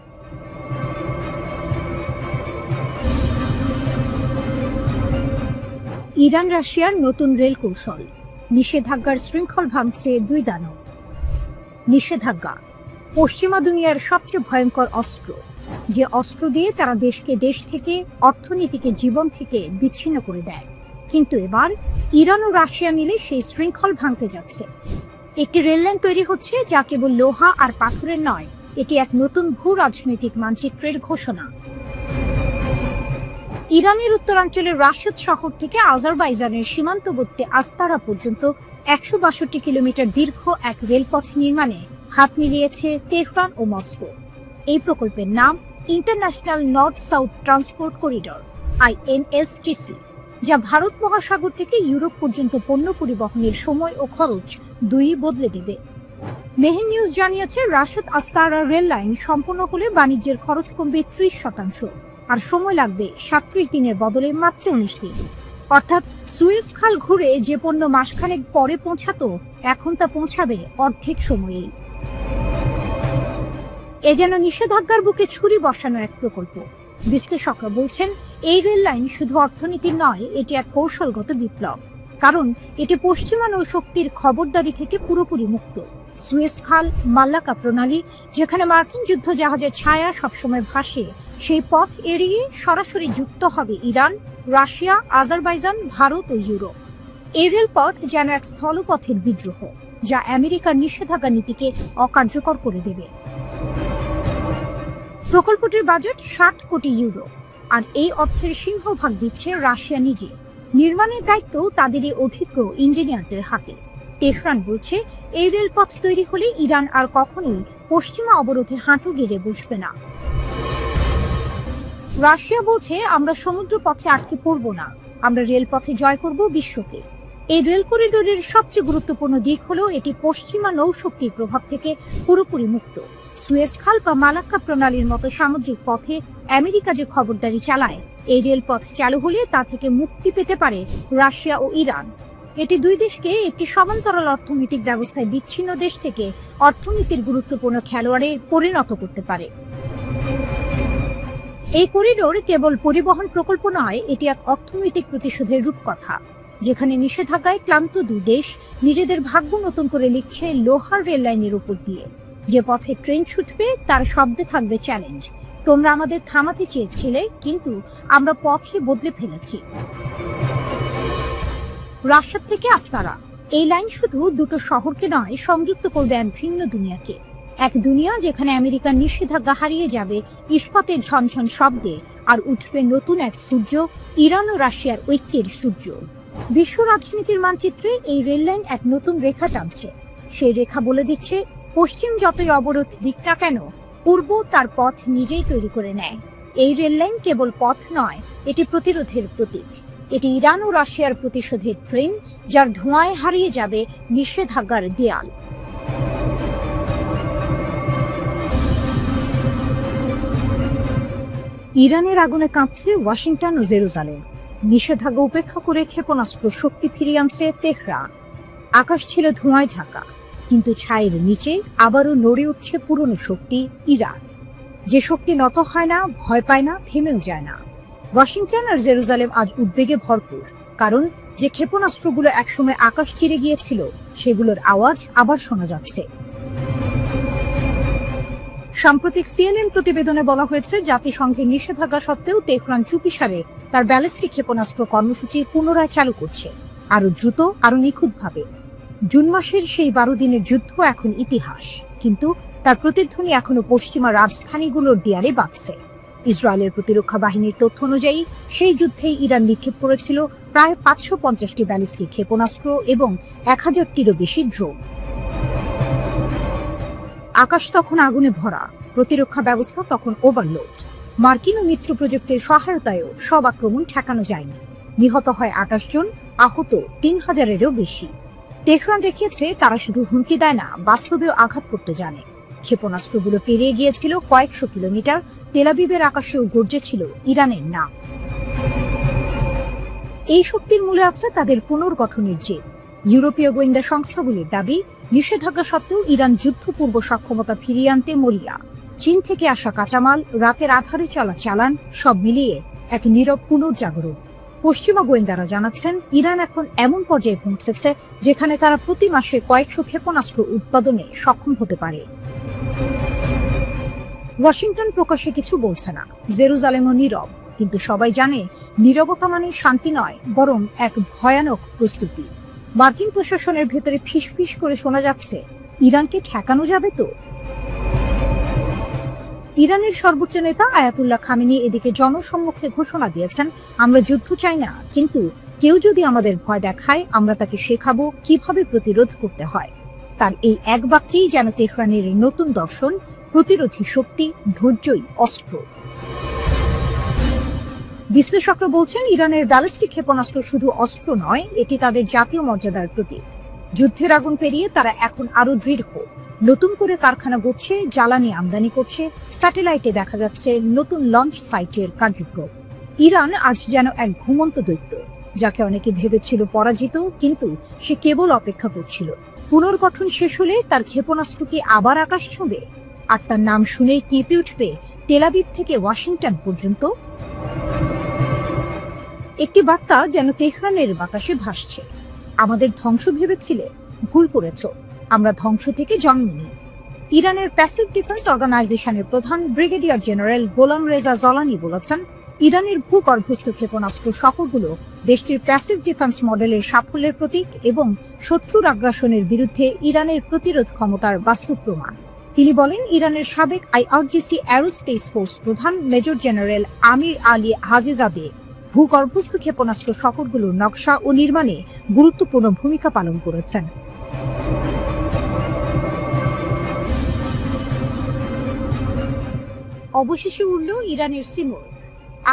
ইরান রাশিয়ার নতুন রেল কৌশল। নিষেধাজ্ঞার শৃঙ্খল ভাঙছে 2 দানব। নিষেধাজ্ঞা পশ্চিমা দুনিয়ার সবচেয়ে ভয়ঙ্কর অস্ত্র, যে অস্ত্র দিয়ে তারা দেশকে দেশ থেকে, অর্থনীতিকে জীবন থেকে বিচ্ছিন্ন করে দেয়। কিন্তু এবার ইরান ও রাশিয়া মিলে সেই শৃঙ্খল ভাঙতে যাচ্ছে। একটি রেললাইন তৈরি হচ্ছে, যা কেবল লোহা আর পাথরের নয়, এটি এক নতুন ভূ রাজনৈতিক মানচিত্রের ঘোষণা। ইরানের উত্তরাঞ্চলের রাশিদ শহর থেকে আজারবাইজানের সীমান্তবর্তী আস্তারা পর্যন্ত 162 কিলোমিটার দীর্ঘ এক রেলপথ নির্মাণে হাত মিলিয়েছে তেহরান ও মস্কো। এই প্রকল্পের নাম international north south transport corridor, INSTC, যা ভারত মহাসাগর থেকে ইউরোপ পর্যন্ত পণ্য পরিবহনের সময় ও খরচ দুই বদলে দেবে। মেহের নিউজ জানিয়েছে, রাশিদ আস্তারা রেল লাইন সম্পূর্ণ হলে বাণিজ্যের খরচ কমবে 30%, আর সময় লাগবে 37 দিনের বদলে মাত্র 19 দিন। অর্থাৎ সুয়েজ খাল ঘুরে যে পণ্য মাসখানেক পরে পৌঁছাতো, এখন তা পৌঁছাবে অর্ধেক সময়েই। এ যেন নিষেধাজ্ঞার বুকে ছুরি বসানো এক প্রকল্প। বিশ্লেষকরা বলছেন, এই রেল লাইন শুধু অর্থনীতির নয়, এটি এক কৌশলগত বিপ্লব। কারণ এটি পশ্চিমা নৌশক্তির খবরদারি থেকে পুরোপুরি মুক্ত। সুয়েজ খাল, মাল্লাকা প্রণালী, যেখানে মার্কিন যুদ্ধ জাহাজের ছায়া সবসময় ভাসে, সেই পথ এড়িয়ে সরাসরি যুক্ত হবে ইরান, রাশিয়া, আজারবাইজান, ভারত ও ইউরোপ। এই রেলপথ যেন এক স্থলপথের বিদ্রোহ, যা আমেরিকার নিষেধাজ্ঞা নীতিকে অকার্যকর করে দেবে। প্রকল্পটির বাজেট 60 কোটি ইউরো, আর এই অর্থের সিংহভাগ দিচ্ছে রাশিয়া নিজে। নির্মাণের দায়িত্ব তাদেরই অভিজ্ঞ ইঞ্জিনিয়ারদের হাতে। তেহরান বলছে, এই রেলপথ তৈরি হলে ইরান আর কখনোই পশ্চিমা অবরোধে হাঁটু গেড়ে বসবে না। রাশিয়া বলছে, আমরা সমুদ্র পথে আটকে পড়ব না, আমরা রেলপথে জয় করব বিশ্বকে। এই রেল করিডোরের সবচেয়ে গুরুত্বপূর্ণ দিক হলো এটি পশ্চিমা নৌশক্তির প্রভাব থেকে পুরোপুরি মুক্ত। সুয়েজ খাল বা মালাক্কা প্রণালীর মতো সামুদ্রিক পথে আমেরিকা যে খবরদারি চালায়, এই রেলপথ চালু হলে তা থেকে মুক্তি পেতে পারে রাশিয়া ও ইরান। এটি দুই দেশকে একটি সমান্তরাল অর্থনৈতিক ব্যবস্থায় বিচ্ছিন্ন দেশ থেকে অর্থনীতির গুরুত্বপূর্ণ খেলোয়াড়ে পরিণত করতে পারে। এই করিডোর কেবল পরিবহন প্রকল্প নয়, এটি এক অর্থনৈতিক প্রতিশোধের রূপকথা, যেখানে নিষেধাজ্ঞায় ক্লান্ত দুই দেশ নিজেদের ভাগ্য নতুন করে লিখছে লোহার রেল লাইনের উপর দিয়ে। যে পথে ট্রেন ছুটবে তার শব্দে থাকবে চ্যালেঞ্জ, তোমরা আমাদের থামাতে চেয়েছিলে, কিন্তু আমরা পথই বদলে ফেলেছি। রাশিয়া থেকে আস্তারা, এই লাইন শুধু দুটো শহরকে নয়, সংযুক্ত করবে এক ভিন্ন দুনিয়াকে। এক দুনিয়া যেখানে আমেরিকার নিষেধাজ্ঞা হারিয়ে যাবে ইস্পাতের ঝনঝন শব্দে, আর উঠবে নতুন এক সূর্য, ইরান ও রাশিয়ার ঐক্যের সূর্য। বিশ্ব রাজনীতির মানচিত্রে এই রেললাইন এক নতুন রেখা টানছে। সেই রেখা বলে দিচ্ছে, পশ্চিম যতই অবরোধ দিক না কেন, পূর্ব তার পথ নিজেই তৈরি করে নেয়। এই রেললাইন কেবল পথ নয়, এটি প্রতিরোধের প্রতীক। এটি ইরান ও রাশিয়ার প্রতিশোধের ট্রেন, যার ধোঁয়ায় হারিয়ে যাবে নিষেধাজ্ঞার দেয়াল। ইরানের আগুনে কাঁপছে ওয়াশিংটন ও জেরুজালেম। নিষেধাজ্ঞা উপেক্ষা করে ক্ষেপণাস্ত্র শক্তি ফিরিয়ে আনছে তেহরান। আকাশ ছিল ধোঁয়ায় ঢাকা, কিন্তু ছায়ের নিচে আবারও নড়ে উঠছে পুরনো শক্তি, ইরান। যে শক্তি নত হয় না, ভয় পায় না, থেমেও যায় না। ওয়াশিংটন আর জেরুজালেম আজ উদ্বেগে ভরপুর, কারণ যে ক্ষেপণাস্ত্রগুলো একসময় আকাশ চিরে গিয়েছিল, সেগুলোর আওয়াজ আবার শোনা যাচ্ছে। সাম্প্রতিক সিএনএন প্রতিবেদনে বলা হয়েছে, জাতিসংঘের নিষেধাজ্ঞা সত্ত্বেও তেহরান চুপিসারে তার ব্যালিস্টিক ক্ষেপণাস্ত্র কর্মসূচি পুনরায় চালু করছে, আরো দ্রুত, আরো নিখুঁতভাবে। জুন মাসের সেই 12 দিনের যুদ্ধ এখন ইতিহাস, কিন্তু তার প্রতিধ্বনি এখনো পশ্চিমা রাজধানীগুলোর দেয়ালে বাজছে। ইসরায়েলের প্রতিরক্ষা বাহিনীর তথ্য অনুযায়ী সেই যুদ্ধেই ইরান নিক্ষেপ করেছিল প্রায় 550টি ব্যালিস্টিক ক্ষেপণাস্ত্র এবং 1000টিরও বেশি ড্রোন। আকাশ তখন আগুনে ভরা, প্রতিরক্ষা ব্যবস্থা তখন ওভারলোড। মার্কিন ও মিত্র প্রযুক্তির সহায়তায়ও সব আক্রমণ ঠেকানো যায়নি। নিহত হয় 28 জন, আহত 3000-এরও বেশি। তেহরান দেখিয়েছে তারা শুধু হুমকি দেয় না, বাস্তবেও আঘাত করতে জানে। ক্ষেপণাস্ত্রগুলো পেরিয়ে গিয়েছিল কয়েকশো কিলোমিটার, তেল আবিবের আকাশেও গর্জেছিল ইরানের নাম। এই শক্তির মূলে আছে তাদের পুনর্গঠনের জেদ। ইউরোপীয় গোয়েন্দা সংস্থাগুলির দাবি, নিষেধাজ্ঞা সত্ত্বেও ইরান যুদ্ধপূর্ব সক্ষমতা ফিরিয়ে আনতে মরিয়া। চীন থেকে আসা কাঁচামাল, রাতের আধারে চলা চালান, সব মিলিয়ে এক নীরব পুনর্জাগরণ। পশ্চিমা গোয়েন্দারা জানাচ্ছেন, ইরান এখন এমন পর্যায়ে পৌঁছেছে যেখানে তারা প্রতি মাসে কয়েকশো ক্ষেপণাস্ত্র উৎপাদনে সক্ষম হতে পারে। ওয়াশিংটন প্রকাশ্যে কিছু বলছে না, জেরুজালেমও নীরব, কিন্তু সবাই জানে নীরবতা মানে শান্তি নয়, বরং এক ভয়ানক প্রস্তুতি। মার্কিন প্রশাসনের ভেতরে ফিসফিস করে শোনা যাচ্ছে, ইরানকে ঠেকানো যাবে তো। ইরানের সর্বোচ্চ নেতা আয়াতুল্লাহ খামেনি এদিকে জনসম্মুখে ঘোষণা দিয়েছেন, আমরা যুদ্ধ চাই না, কিন্তু কেউ যদি আমাদের ভয় দেখায়, আমরা তাকে শেখাবো কিভাবে প্রতিরোধ করতে হয়। তার এই এক বাক্যেই যেন তেহরানের নতুন দর্শন, প্রতিরোধী শক্তি, ধৈর্যই অস্ত্র। বিশ্লেষকরা বলছেন, ইরানের ব্যালিস্টিক ক্ষেপণাস্ত্র শুধু অস্ত্র নয়, এটি তাদের জাতীয় মর্যাদার প্রতীক। যুদ্ধের আগুন পেরিয়ে তারা এখন আরো দৃঢ়। নতুন করে কারখানা গড়ছে, জ্বালানি আমদানি করছে, স্যাটেলাইটে দেখা যাচ্ছে নতুন লঞ্চ সাইটের কার্যক্রম। ইরান আজ যেন এক ঘুমন্ত দৈত্য, যাকে অনেকে ভেবেছিল পরাজিত, কিন্তু সে কেবল অপেক্ষা করছিল। পুনর্গঠন শেষ হলে তার ক্ষেপণাস্ত্র কি আবার আকাশ ছুঁবে? আর তার নাম শুনেই কেঁপে উঠবে তেল আবিব থেকে ওয়াশিংটন পর্যন্ত। একটি বার্তা যেন তেহরানের বাতাসে ভাসছে, আমাদের ধ্বংস ভেবেছিলে, ভুল করেছ, আমরা ধ্বংস থেকে জন্ম নিই। ইরানের প্যাসিভ ডিফেন্স অর্গানাইজেশনের প্রধান ব্রিগেডিয়ার জেনারেল গোলাম রেজা জলানি বলেছেন, ইরানের ভূগর্ভস্থ ক্ষেপণাস্ত্র শহরগুলো দেশটির প্যাসিভ ডিফেন্স মডেলের সাফল্যের প্রতীক এবং শত্রুর আগ্রাসনের বিরুদ্ধে ইরানের প্রতিরোধ ক্ষমতার বাস্তব প্রমাণ। তিনি বলেন, ইরানের সাবেক আইআরজিসি অ্যারোস্পেস ফোর্স প্রধান মেজর জেনারেল আমির আলী হাজিজাদে ভূগর্ভস্থ ক্ষেপণাস্ত্র শহরগুলোর নকশা ও নির্মাণে গুরুত্বপূর্ণ ভূমিকা পালন করেছেন। অবশেষে উড়ল ইরানের সিমোর্গ।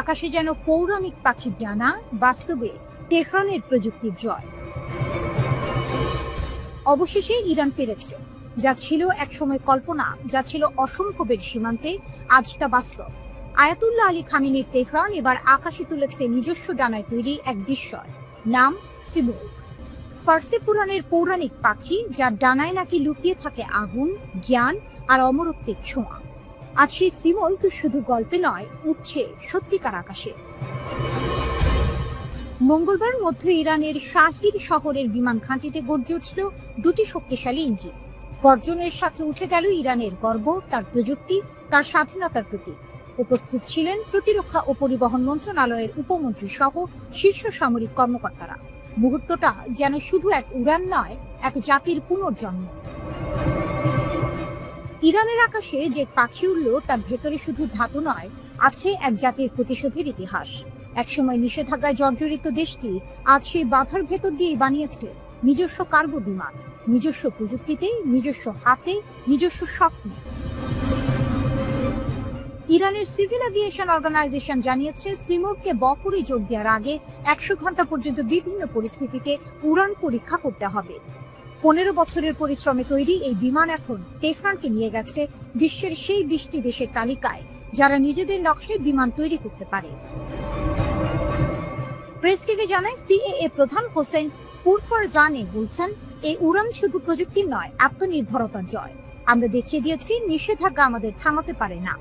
আকাশে যেন পৌরাণিক পাখির ডানা, বাস্তবে তেহরানের প্রযুক্তির জয়। অবশেষে ইরান পেরেছে, যা ছিল একসময় কল্পনা, যা ছিল অসম্ভবের সীমান্তে, আজ তা বাস্তব। আয়াতুল্লাহ আলী খামেনির তেহরান এবার আকাশে তুলেছে নিজস্ব ডানায় তৈরি এক বিস্ময়, নাম সিমোর্গ। ফার্সি পুরাণের পৌরাণিক পাখি, যার ডানায় নাকি লুকিয়ে থাকে আগুন, জ্ঞান আর অমরত্বের ছোঁয়া। আজ সেই সিমোর্গ শুধু গল্পে নয়, উঠছে সত্যিকার আকাশে। মঙ্গলবার মধ্য ইরানের শাহির শহরের বিমান ঘাঁটিতে গর্জে উঠল দুটি শক্তিশালী ইঞ্জিন। গর্জনের সাথে উঠে গেল ইরানের গর্ব, তার প্রযুক্তি, তার স্বাধীনতার প্রতি। উপস্থিত ছিলেন প্রতিরক্ষা ও পরিবহন মন্ত্রণালয়ের উপমন্ত্রী সহ শীর্ষ সামরিক কর্মকর্তারা। মুহূর্তটা যেন শুধু এক উড়ান নয়, এক জাতির পুনর্জন্ম। ইরানের আকাশে যে পাখি উড়ল তার ভেতরে শুধু ধাতু নয়, আছে এক জাতির প্রতিশোধের ইতিহাস। একসময় নিষেধাজ্ঞায় জর্জরিত দেশটি আজ সেই বাধার ভেতর দিয়েই বানিয়েছে নিজস্ব কার্গো বিমান, নিজস্ব প্রযুক্তিতে, নিজস্ব হাতে, নিজস্ব স্বপ্নে। ইরানের সিভিল এভিয়েশন অর্গানাইজেশন জানিয়েছে, সিমোরকে বহরে যোগ দেওয়ার আগে 100 ঘন্টা পর্যন্ত বিভিন্ন পরিস্থিতিতে উড়ান পরীক্ষা করতে হবে। 15 বছরের পরিশ্রমে তৈরি এই বিমান এখন তেহরানকে নিয়ে গেছে বিশ্বের সেই 20টি দেশের তালিকায় যারা নিজেদের নকশায় বিমান তৈরি করতে পারে। প্রেস টিভি জানায়, সিএএ প্রধান হোসেন পুরফারজানে বলছেন, এই উড়ান শুধু প্রযুক্তির নয়, আত্মনির্ভরতার জয়। আমরা দেখিয়ে দিয়েছি নিষেধাজ্ঞা আমাদের থামাতে পারে না।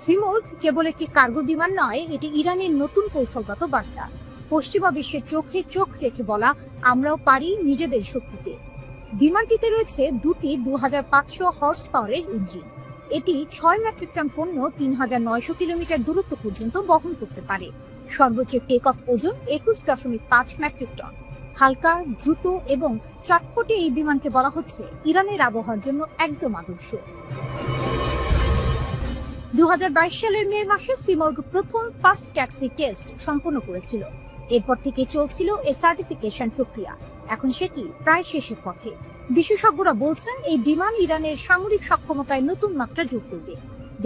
সিমোর্গ কেবল একটি কার্গো বিমান নয়, এটি ইরানের নতুন কৌশলগত বার্তা। পশ্চিমা বিশ্বের চোখে চোখ রেখে বলা, আমরাও পারি নিজেদের শক্তিতে। বিমানটিতে রয়েছে দুটি 2500 হর্স পাওয়ারের ইঞ্জিন। এটি 6 মেট্রিক টন পণ্য 3900 কিলোমিটার দূরত্ব পর্যন্ত বহন করতে পারে। সর্বোচ্চ টেক অফ ওজন 21.5 মেট্রিক টন। হালকা, দ্রুত এবং চটপটে এই বিমানকে বলা হচ্ছে ইরানের আবহাওয়ার জন্য একদম আদর্শ। 2022 সালের মে মাসে সিমোর্গ প্রথম ফাস্ট ট্যাক্সি টেস্ট সম্পন্ন করেছিল। এরপর থেকে চলছিল এ সার্টিফিকেশন প্রক্রিয়া। এখন সেটি প্রায় শেষের পথে। বিশেষজ্ঞরা বলছেন, এই বিমান ইরানের সামরিক সক্ষমতায় নতুন মাত্রা যোগ করবে।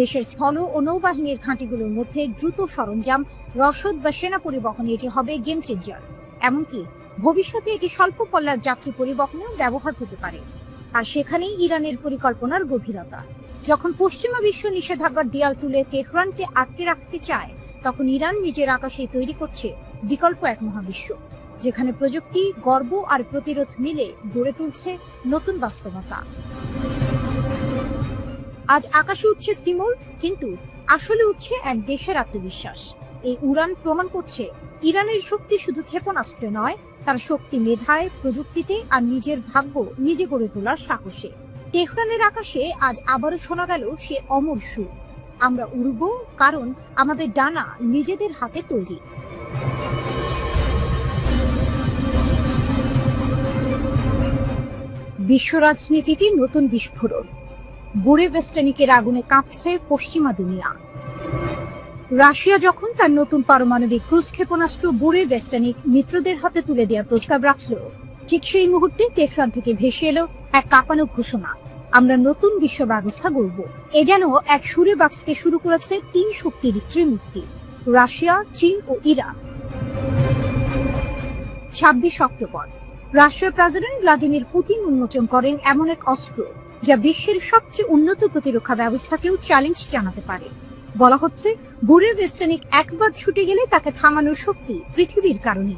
দেশের স্থল ও নৌবাহিনীর ঘাঁটিগুলোর মধ্যে দ্রুত সরঞ্জাম, রসদ বা সেনা পরিবহনে এটি হবে গেম চেঞ্জার। এমনকি ভবিষ্যতে এটি স্বল্প পল্লার যাত্রী পরিবহনেও ব্যবহার হতে পারে। আর সেখানেই ইরানের পরিকল্পনার গভীরতা। যখন পশ্চিমা বিশ্ব নিষেধাজ্ঞার দেয়াল তুলে তেহরানকে আটকে রাখতে চায়, তখন ইরান নিজের আকাশে তৈরি করছে বিকল্প এক মহাবিশ্ব, যেখানে প্রযুক্তি, গর্ব আর প্রতিরোধ মিলে গড়ে তুলছে নতুন বাস্তবতা। আজ আকাশে উঠছে সিমোর, কিন্তু আসলে উঠছে এক দেশের আত্মবিশ্বাস। এই উড়ান প্রমাণ করছে ইরানের শক্তি শুধু ক্ষেপণাস্ত্রে নয়, তার শক্তি মেধায়, প্রযুক্তিতে আর নিজের ভাগ্য নিজে গড়ে তোলার সাহসে। তেহরানের আকাশে আজ আবারও শোনা গেল সে অমর সুর, আমরা উড়ব কারণ আমাদের ডানা নিজেদের হাতে তৈরি। বিশ্ব রাজনীতিতে নতুন বিস্ফোরণ। বুরেভেস্টানিকের আগুনে কাঁপছে পশ্চিমা দুনিয়া। রাশিয়া যখন তার নতুন পারমাণবিক ক্রুজ ক্ষেপণাস্ত্র বুরেভেস্টানিক মিত্রদের হাতে তুলে দেওয়ার প্রস্তাব রাখল, ঠিক সেই মুহূর্তে তেহরান থেকে ভেসে এলো এক কাঁপানো ঘোষণা, আমরা নতুন বিশ্ব ব্যবস্থা গড়ব। এ যেন এক সুরে বাঁচতে শুরু করেছে 3 শক্তির ত্রিমূর্তি, রাশিয়া, চীন ও ইরান। 26 অক্টোবর রাশিয়ার প্রেসিডেন্ট ভ্লাদিমির পুতিন উন্মোচন করেন এমন এক অস্ত্র যা বিশ্বের সবচেয়ে উন্নত প্রতিরক্ষা ব্যবস্থাকেও চ্যালেঞ্জ জানাতে পারে। বলা হচ্ছে, বুরেভেস্টানিক একবার ছুটে গেলে তাকে থামানোর শক্তি পৃথিবীর কারণে।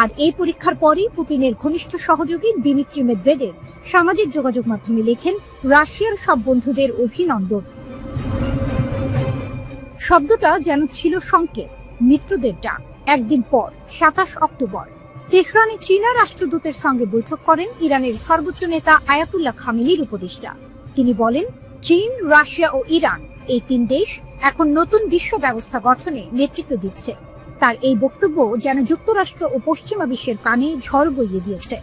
আর এই পরীক্ষার পরই পুতিনের ঘনিষ্ঠ সহযোগী দিমিত্রি মেদভেদেভ সামাজিক যোগাযোগ মাধ্যমে লেখেন, রাশিয়ার সব বন্ধুদের অভিনন্দন। শব্দটা যেন ছিল সংকেত, মিত্রদের ডাক। একদিন পর 27 অক্টোবর তেহরানে চীনা রাষ্ট্রদূতের সঙ্গে বৈঠক করেন ইরানের সর্বোচ্চ নেতা আয়াতুল্লাহ খামেনির উপদেষ্টা। তিনি বলেন, চীন, রাশিয়া ও ইরান, এই 3 দেশ এখন নতুন বিশ্ব ব্যবস্থা গঠনে নেতৃত্ব দিচ্ছে। তার এই বক্তব্য যেন যুক্তরাষ্ট্র ও পশ্চিমা বিশ্বের কানে ঝড় বইয়ে দিয়েছে।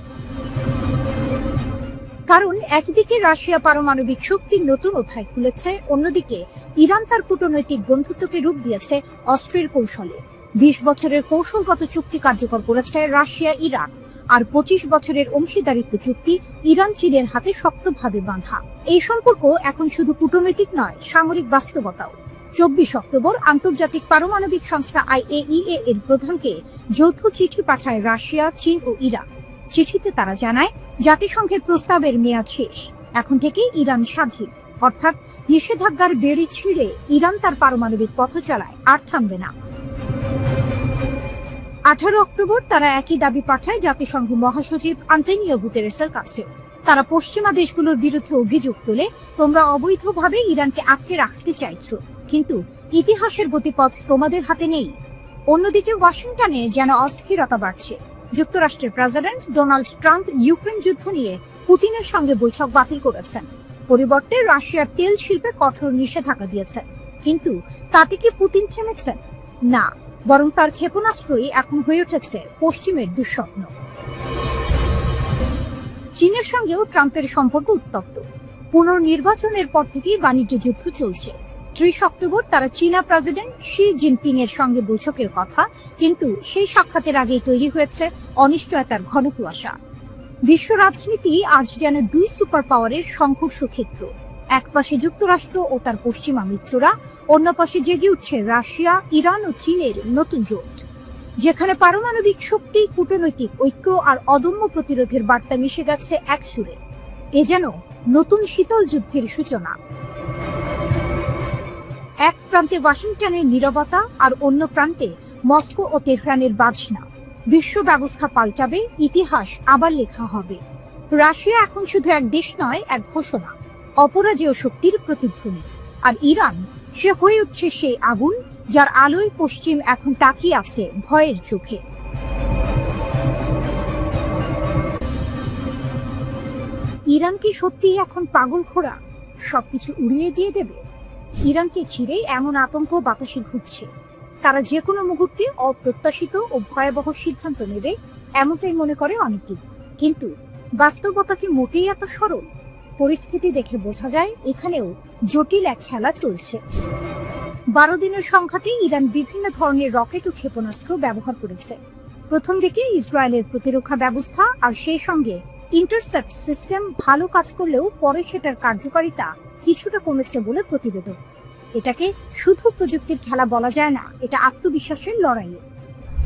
কারণ একদিকে রাশিয়া পারমাণবিক শক্তির নতুন অধ্যায় খুলেছে, অন্যদিকে ইরান তার কূটনৈতিক বন্ধুত্বকে রূপ দিয়েছে অস্ত্রের কৌশলে। 20 বছরের কৌশলগত চুক্তি কার্যকর করেছে রাশিয়া ইরান, আর 25 বছরের অংশীদারিত্ব চুক্তি ইরান চীনের হাতে শক্তভাবে বাঁধা। এই সম্পর্ক এখন শুধু কূটনৈতিক নয়, সামরিক বাস্তবতাও। 24 অক্টোবর আন্তর্জাতিক পারমাণবিক সংস্থা IAEA এর প্রধানকে যৌথ চিঠি পাঠায় রাশিয়া, চীন ও ইরান। চিঠিতে তারা জানায়, জাতিসংঘের প্রস্তাবের মেয়াদ শেষ, এখন থেকে ইরান স্বাধীন, অর্থাৎ নিষেধাজ্ঞার বেড়ি ছিঁড়ে ইরান তার পারমাণবিক পথ চালায়, আর থামবে না। 18 অক্টোবর তারা একই দাবি পাঠায় জাতিসংঘ মহাসচিব আন্তোনিও গুতেরেসের কাছে। তারা পশ্চিমা দেশগুলোর বিরুদ্ধে অভিযোগ তোলে, তোমরা অবৈধভাবে ইরানকে আটকে রাখতে চাইছো, কিন্তু ইতিহাসের গতিপথ তোমাদের হাতে নেই। অন্যদিকে ওয়াশিংটনে যেন অস্থিরতা বাড়ছে। যুক্তরাষ্ট্রের প্রেসিডেন্ট ডোনাল্ড ট্রাম্প ইউক্রেন যুদ্ধ নিয়ে পুতিনের সঙ্গে বৈঠক বাতিল করেছেন। পরিবর্তে রাশিয়ার তেল শিল্পে কঠোর নিষেধাজ্ঞা দিয়েছে। কিন্তু তাতে কি পুতিন থেমেছেন? না, বরং তার ক্ষেপণাস্ত্রই এখন হয়ে উঠেছে পশ্চিমের দুঃস্বপ্ন। চীনের সঙ্গেও ট্রাম্পের সম্পর্ক উত্তপ্ত। পুনর্নির্বাচনের পর থেকেই বাণিজ্য যুদ্ধ চলছে। 30 অক্টোবর তারা চীনা প্রেসিডেন্ট শি জিনপিং এর সঙ্গে বৈঠকের কথা, কিন্তু সেই সাক্ষাতের আগেই তৈরি হয়েছে অনিশ্চয়তার ঘন কুয়াশা। বিশ্ব রাজনীতি আজ যেন দুই সুপার পাওয়ারের সংঘর্ষ ক্ষেত্র। এক পাশে যুক্তরাষ্ট্র ও তার পশ্চিমা মিত্ররা, অন্য পাশে জেগে উঠছে রাশিয়া, ইরান ও চীনের নতুন জোট, যেখানে পারমাণবিক শক্তি, কূটনৈতিক ঐক্য আর অদম্য প্রতিরোধের বার্তা মিশে গেছে এক সুরে। এ যেন নতুন শীতল যুদ্ধের সূচনা। এক প্রান্তে ওয়াশিংটনের নীরবতা আর অন্য প্রান্তে মস্কো ও তেহরানের বাজনা। বিশ্ব ব্যবস্থা পাল্টাবে, ইতিহাস আবার লেখা হবে। রাশিয়া এখন শুধু এক দেশ নয়, এক ঘোষণা, অপরাজেয় শক্তির প্রতিধ্বনি। আর ইরান, সে হয়ে উঠছে সেই আগুন যার আলোয় পশ্চিম এখন তাকিয়ে আছে ভয়ের চোখে। ইরান কি সত্যি এখন পাগল ঘোড়া, সবকিছু উড়িয়ে দিয়ে দেবে? ইরানকে ঘিরে এমন আতঙ্ক বাতাসে ঘুরছে। তারা যে কোনো মুহূর্তে অপ্রত্যাশিত ও ভয়াবহ সিদ্ধান্ত নেবে, এমনটাই মনে করে অনেকেই। কিন্তু বাস্তবতা কি মোটেই এত সরল? পরিস্থিতি দেখে বোঝা যায় এখানেও জটিল এক খেলা চলছে। 12 দিনের সংঘাতে ইরান বিভিন্ন ধরনের রকেট ও ক্ষেপণাস্ত্র ব্যবহার করেছে। প্রথম দিকে ইসরায়েলের প্রতিরক্ষা ব্যবস্থা আর সেই সঙ্গে ইন্টারসেপ্ট সিস্টেম ভালো কাজ করলেও পরে সেটার কার্যকারিতা কিছুটা কমেছে বলে প্রতিবেদন। এটাকে শুধু প্রযুক্তির খেলা বলা যায় না, এটা আত্মবিশ্বাসের লড়াই।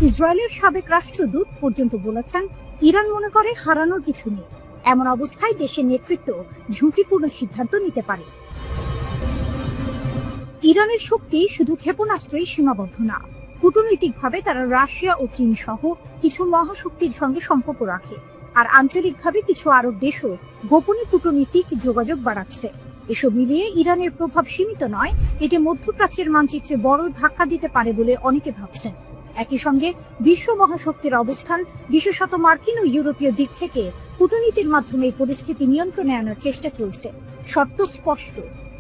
ইসরায়েলের সাবেক রাষ্ট্রদূত পর্যন্ত বলেছেন, ইরান মনে করে হারানোর কিছু নেই। এমন অবস্থায় দেশের নেতৃত্ব ঝুঁকিপূর্ণ সিদ্ধান্ত নিতে পারে। ইরানের শক্তি শুধু ক্ষেপণাস্ত্রেই সীমাবদ্ধ না। কূটনৈতিকভাবে তারা রাশিয়া ও চীন সহ কিছু মহাশক্তির সঙ্গে সম্পর্ক রাখে, আর আঞ্চলিকভাবে কিছু আরব দেশও গোপনে কূটনীতিক যোগাযোগ বাড়াচ্ছে। এসব মিলিয়ে ইরানের প্রভাব সীমিত নয়, এটি মধ্যপ্রাচ্যের মানচিত্রে বড় ধাক্কা দিতে পারে বলে অনেকে ভাবছেন। একই সঙ্গে বিশ্ব মহাশক্তির অবস্থান, বিশেষত মার্কিন ও ইউরোপীয় দিক থেকে কূটনীতির মাধ্যমে পরিস্থিতি নিয়ন্ত্রণে আনার চেষ্টা চলছে। শর্ত স্পষ্ট,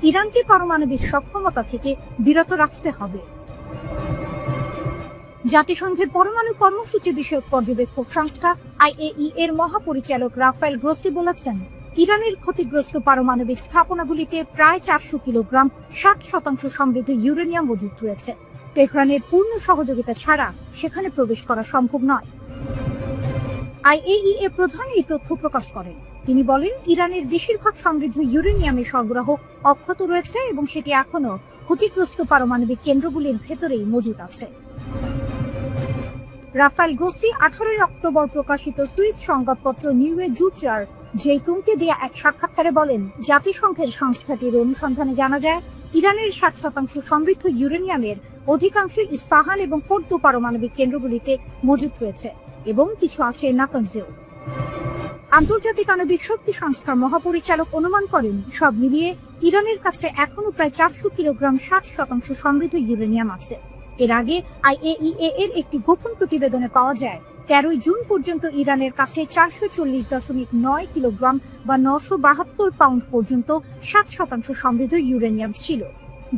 ইরানকে পারমাণবিক সক্ষমতা থেকে বিরত রাখতে হবে। জাতিসংঘের পরমাণু কর্মসূচি বিষয়ক পর্যবেক্ষক সংস্থা IAEA এর মহাপরিচালক রাফায়েল গ্রোসি বলেছেন, ইরানের ক্ষতিগ্রস্ত পারমাণবিক স্থাপনাগুলিতে প্রায় 400 কিলোগ্রাম 60% সমৃদ্ধ ইউরেনিয়াম মজুত রয়েছে। তেহরানের পূর্ণ সহযোগিতা ছাড়া সেখানে প্রবেশ করা সম্ভব নয়। IAEA প্রধান এই তথ্য প্রকাশ করেন। তিনি বলেন, ইরানের বেশিরভাগ সমৃদ্ধ ইউরেনিয়ামের সরবরাহ অক্ষত রয়েছে এবং সেটি এখনো ক্ষতিগ্রস্ত পারমাণবিক কেন্দ্রগুলির ভেতরেই মজুদ আছে। রাফায়েল গ্রোসি 18 অক্টোবর প্রকাশিত সুইস সংবাদপত্র নিউয়ে জুচার জেইতুনকে দেয়া এক সাক্ষাৎকারে বলেন, জাতিসংঘের সংস্থাটির অনুসন্ধানে জানা যায়, ইরানের 60% সমৃদ্ধ ইউরেনিয়ামের অধিকাংশ ইস্পাহান এবং ফোর্দো পারমাণবিক কেন্দ্রগুলিতে মজুত রয়েছে এবং কিছু আছে নাতানজেও। আন্তর্জাতিক আণবিক শক্তি সংস্থার মহাপরিচালক অনুমান করেন, সব মিলিয়ে ইরানের কাছে এখনো প্রায় 400 কিলোগ্রাম 60% সমৃদ্ধ ইউরেনিয়াম আছে। এর আগে IAEA এর একটি গোপন প্রতিবেদনে পাওয়া যায়, 13 জুন পর্যন্ত ইরানের কাছে 440.9 কিলোগ্রাম বা 972 পাউন্ড পর্যন্ত 60% সমৃদ্ধ ইউরেনিয়াম ছিল।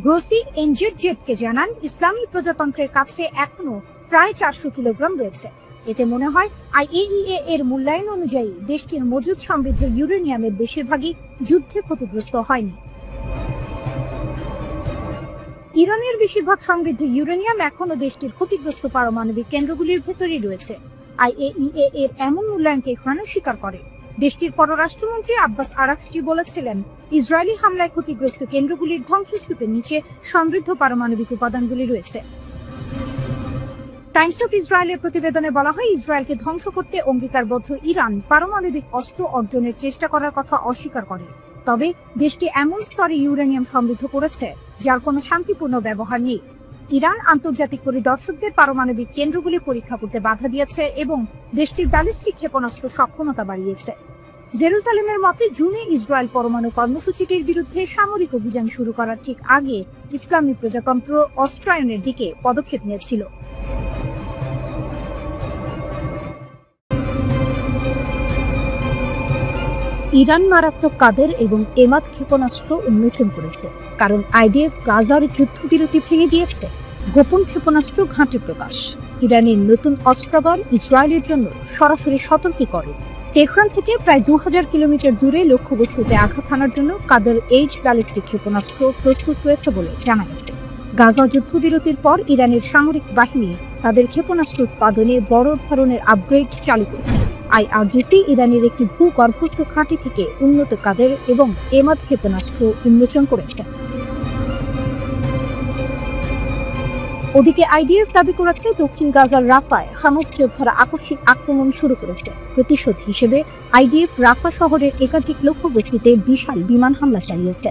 গ্রোসি এনজেডজেডকে জানান, ইসলামী প্রজাতন্ত্রের কাছে এখনো প্রায় 400 কিলোগ্রাম রয়েছে। এতে মনে হয় IAEA এর মূল্যায়ন অনুযায়ী দেশটির মজুদ সমৃদ্ধ ইউরেনিয়ামের বেশিরভাগই যুদ্ধে ক্ষতিগ্রস্ত হয়নি। ইরানের বেশিরভাগ সমৃদ্ধ ইউরেনিয়াম এখনো দেশটির ক্ষতিগ্রস্ত পারমাণবিক কেন্দ্রগুলির ভেতরেই রয়েছে। IAEA এর এমন মূল্যায়নকে ইরানও স্বীকার করে। দেশটির পররাষ্ট্রমন্ত্রী আব্বাস আরাকচি বলেছিলেন, ইসরায়েলি হামলায় ক্ষতিগ্রস্ত কেন্দ্রগুলির ধ্বংসস্তূপের নিচে সমৃদ্ধ পারমাণবিক উপাদানগুলি রয়েছে। টাইমস অফ ইসরায়েলের প্রতিবেদনে বলা হয়, ইসরায়েলকে ধ্বংস করতে অঙ্গীকারবদ্ধ ইরান পারমাণবিক অস্ত্র অর্জনের চেষ্টা করার কথা অস্বীকার করে। তবে দেশটি এমন স্তরে ইউরেনিয়াম সমৃদ্ধ করেছে যার কোনো শান্তিপূর্ণ ব্যবহার নেই। ইরান আন্তর্জাতিক পরিদর্শকদের পারমাণবিক কেন্দ্রগুলি পরীক্ষা করতে বাধা দিয়েছে এবং দেশটির ব্যালিস্টিক ক্ষেপণাস্ত্র সক্ষমতা বাড়িয়েছে। জেরুজালেমের মতে, জুনে ইসরায়েল পরমাণু কর্মসূচিটির বিরুদ্ধে সামরিক অভিযান শুরু করার ঠিক আগে ইসলামী প্রজাতন্ত্র অস্ত্রায়নের দিকে পদক্ষেপ নিয়েছিল। ইরান মারাত্মক কাদের এবং এমাদ ক্ষেপণাস্ত্র উন্মোচন করেছে, কারণ আইডিএফ গাজার যুদ্ধবিরতি ভেঙে দিয়েছে। গোপন ক্ষেপণাস্ত্র ঘাঁটি প্রকাশ। ইরানের নতুন অস্ত্রাগার ইসরায়েলের জন্য সরাসরি সতর্কীকরণ। তেহরান থেকে প্রায় 2000 কিলোমিটার দূরে লক্ষ্যবস্তুতে আঘাত হানার জন্য কাদের এইচ ব্যালিস্টিক ক্ষেপণাস্ত্র প্রস্তুত রয়েছে বলে জানা গেছে। গাজা যুদ্ধবিরতির পর ইরানের সামরিক বাহিনী তাদের ক্ষেপণাস্ত্র উৎপাদনে বড় ধরনের আপগ্রেড চালু করেছে। আইআরজিসি ইরানের একটি ভূগর্ভস্থ ঘাঁটি থেকে উন্নত কাদের এবং এমাদ ক্ষেপণাস্ত্র উন্মোচন করেছে। ওদিকে আইডিএফ দাবি করেছে দক্ষিণ গাজার রাফায় হামাস যোদ্ধারা আকস্মিক আক্রমণ শুরু করেছে। প্রতিশোধ হিসেবে আইডিএফ রাফা শহরের একাধিক লক্ষ্যবস্তুতে বিশাল বিমান হামলা চালিয়েছে।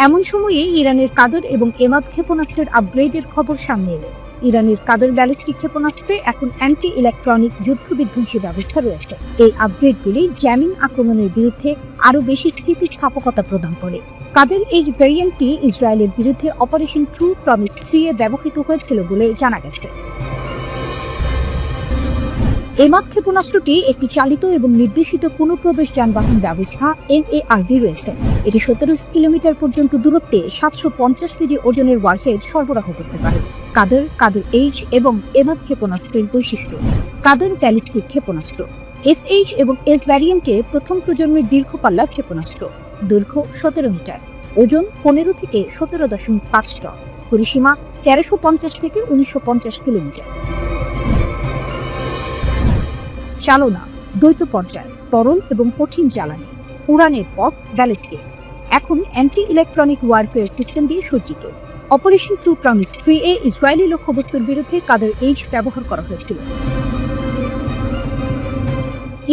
এমন সময়ে ইরানের কাদের এবং এমাদ ক্ষেপণাস্ত্রের আপগ্রেডের খবর সামনে এলো। ইরানের কাদের ব্যালিস্টিক ক্ষেপণাস্ত্রে এখন অ্যান্টি ইলেকট্রনিক যুদ্ধবিধ্বংসী ব্যবস্থা রয়েছে। এই আপগ্রেডগুলি জ্যামিং আক্রমণের বিরুদ্ধে আরও বেশি স্থিতিস্থাপকতা প্রদান করে। কাদের এই ভ্যারিয়েন্টটি ইসরায়েলের বিরুদ্ধে অপারেশন ট্রু প্রমিস 3 এ ব্যবহৃত হয়েছিল বলে জানা গেছে। এমাদ ক্ষেপণাস্ত্রটি একটি চালিত এবং নির্দেশিত পুনঃপ্রবেশ যানবাহন ব্যবস্থা MARV রয়েছে। এটি 1700 কিলোমিটার পর্যন্ত দূরত্বে 750 কেজি ওজনের ওয়ারহেড সরবরাহ করতে পারে। কাদের এইচ এবং এমাদ ক্ষেপণাস্ত্রের বৈশিষ্ট্য। কাদের ব্যালিস্টিক ক্ষেপণাস্ত্র FH এবং S ভ্যারিয়েন্টে প্রথম প্রজন্মের দীর্ঘ পাল্লার ক্ষেপণাস্ত্র। দৈর্ঘ্য 17 মিটার, ওজন 15 থেকে 17.5 টন, পরিসীমা 1350 থেকে 1950 কিলোমিটার। চালনা দ্বৈত পর্যায়, তরল এবং কঠিন জ্বালানি। উড়ানের পথ ব্যালিস্টিক। এখন অ্যান্টি ইলেকট্রনিক ওয়ারফেয়ার সিস্টেম দিয়ে সজ্জিত। অপারেশন ট্রু প্রমিস 3 এ ইসরায়েলি লক্ষ্যবস্তুর বিরুদ্ধে কাদের এইচ ব্যবহার করা হয়েছিল।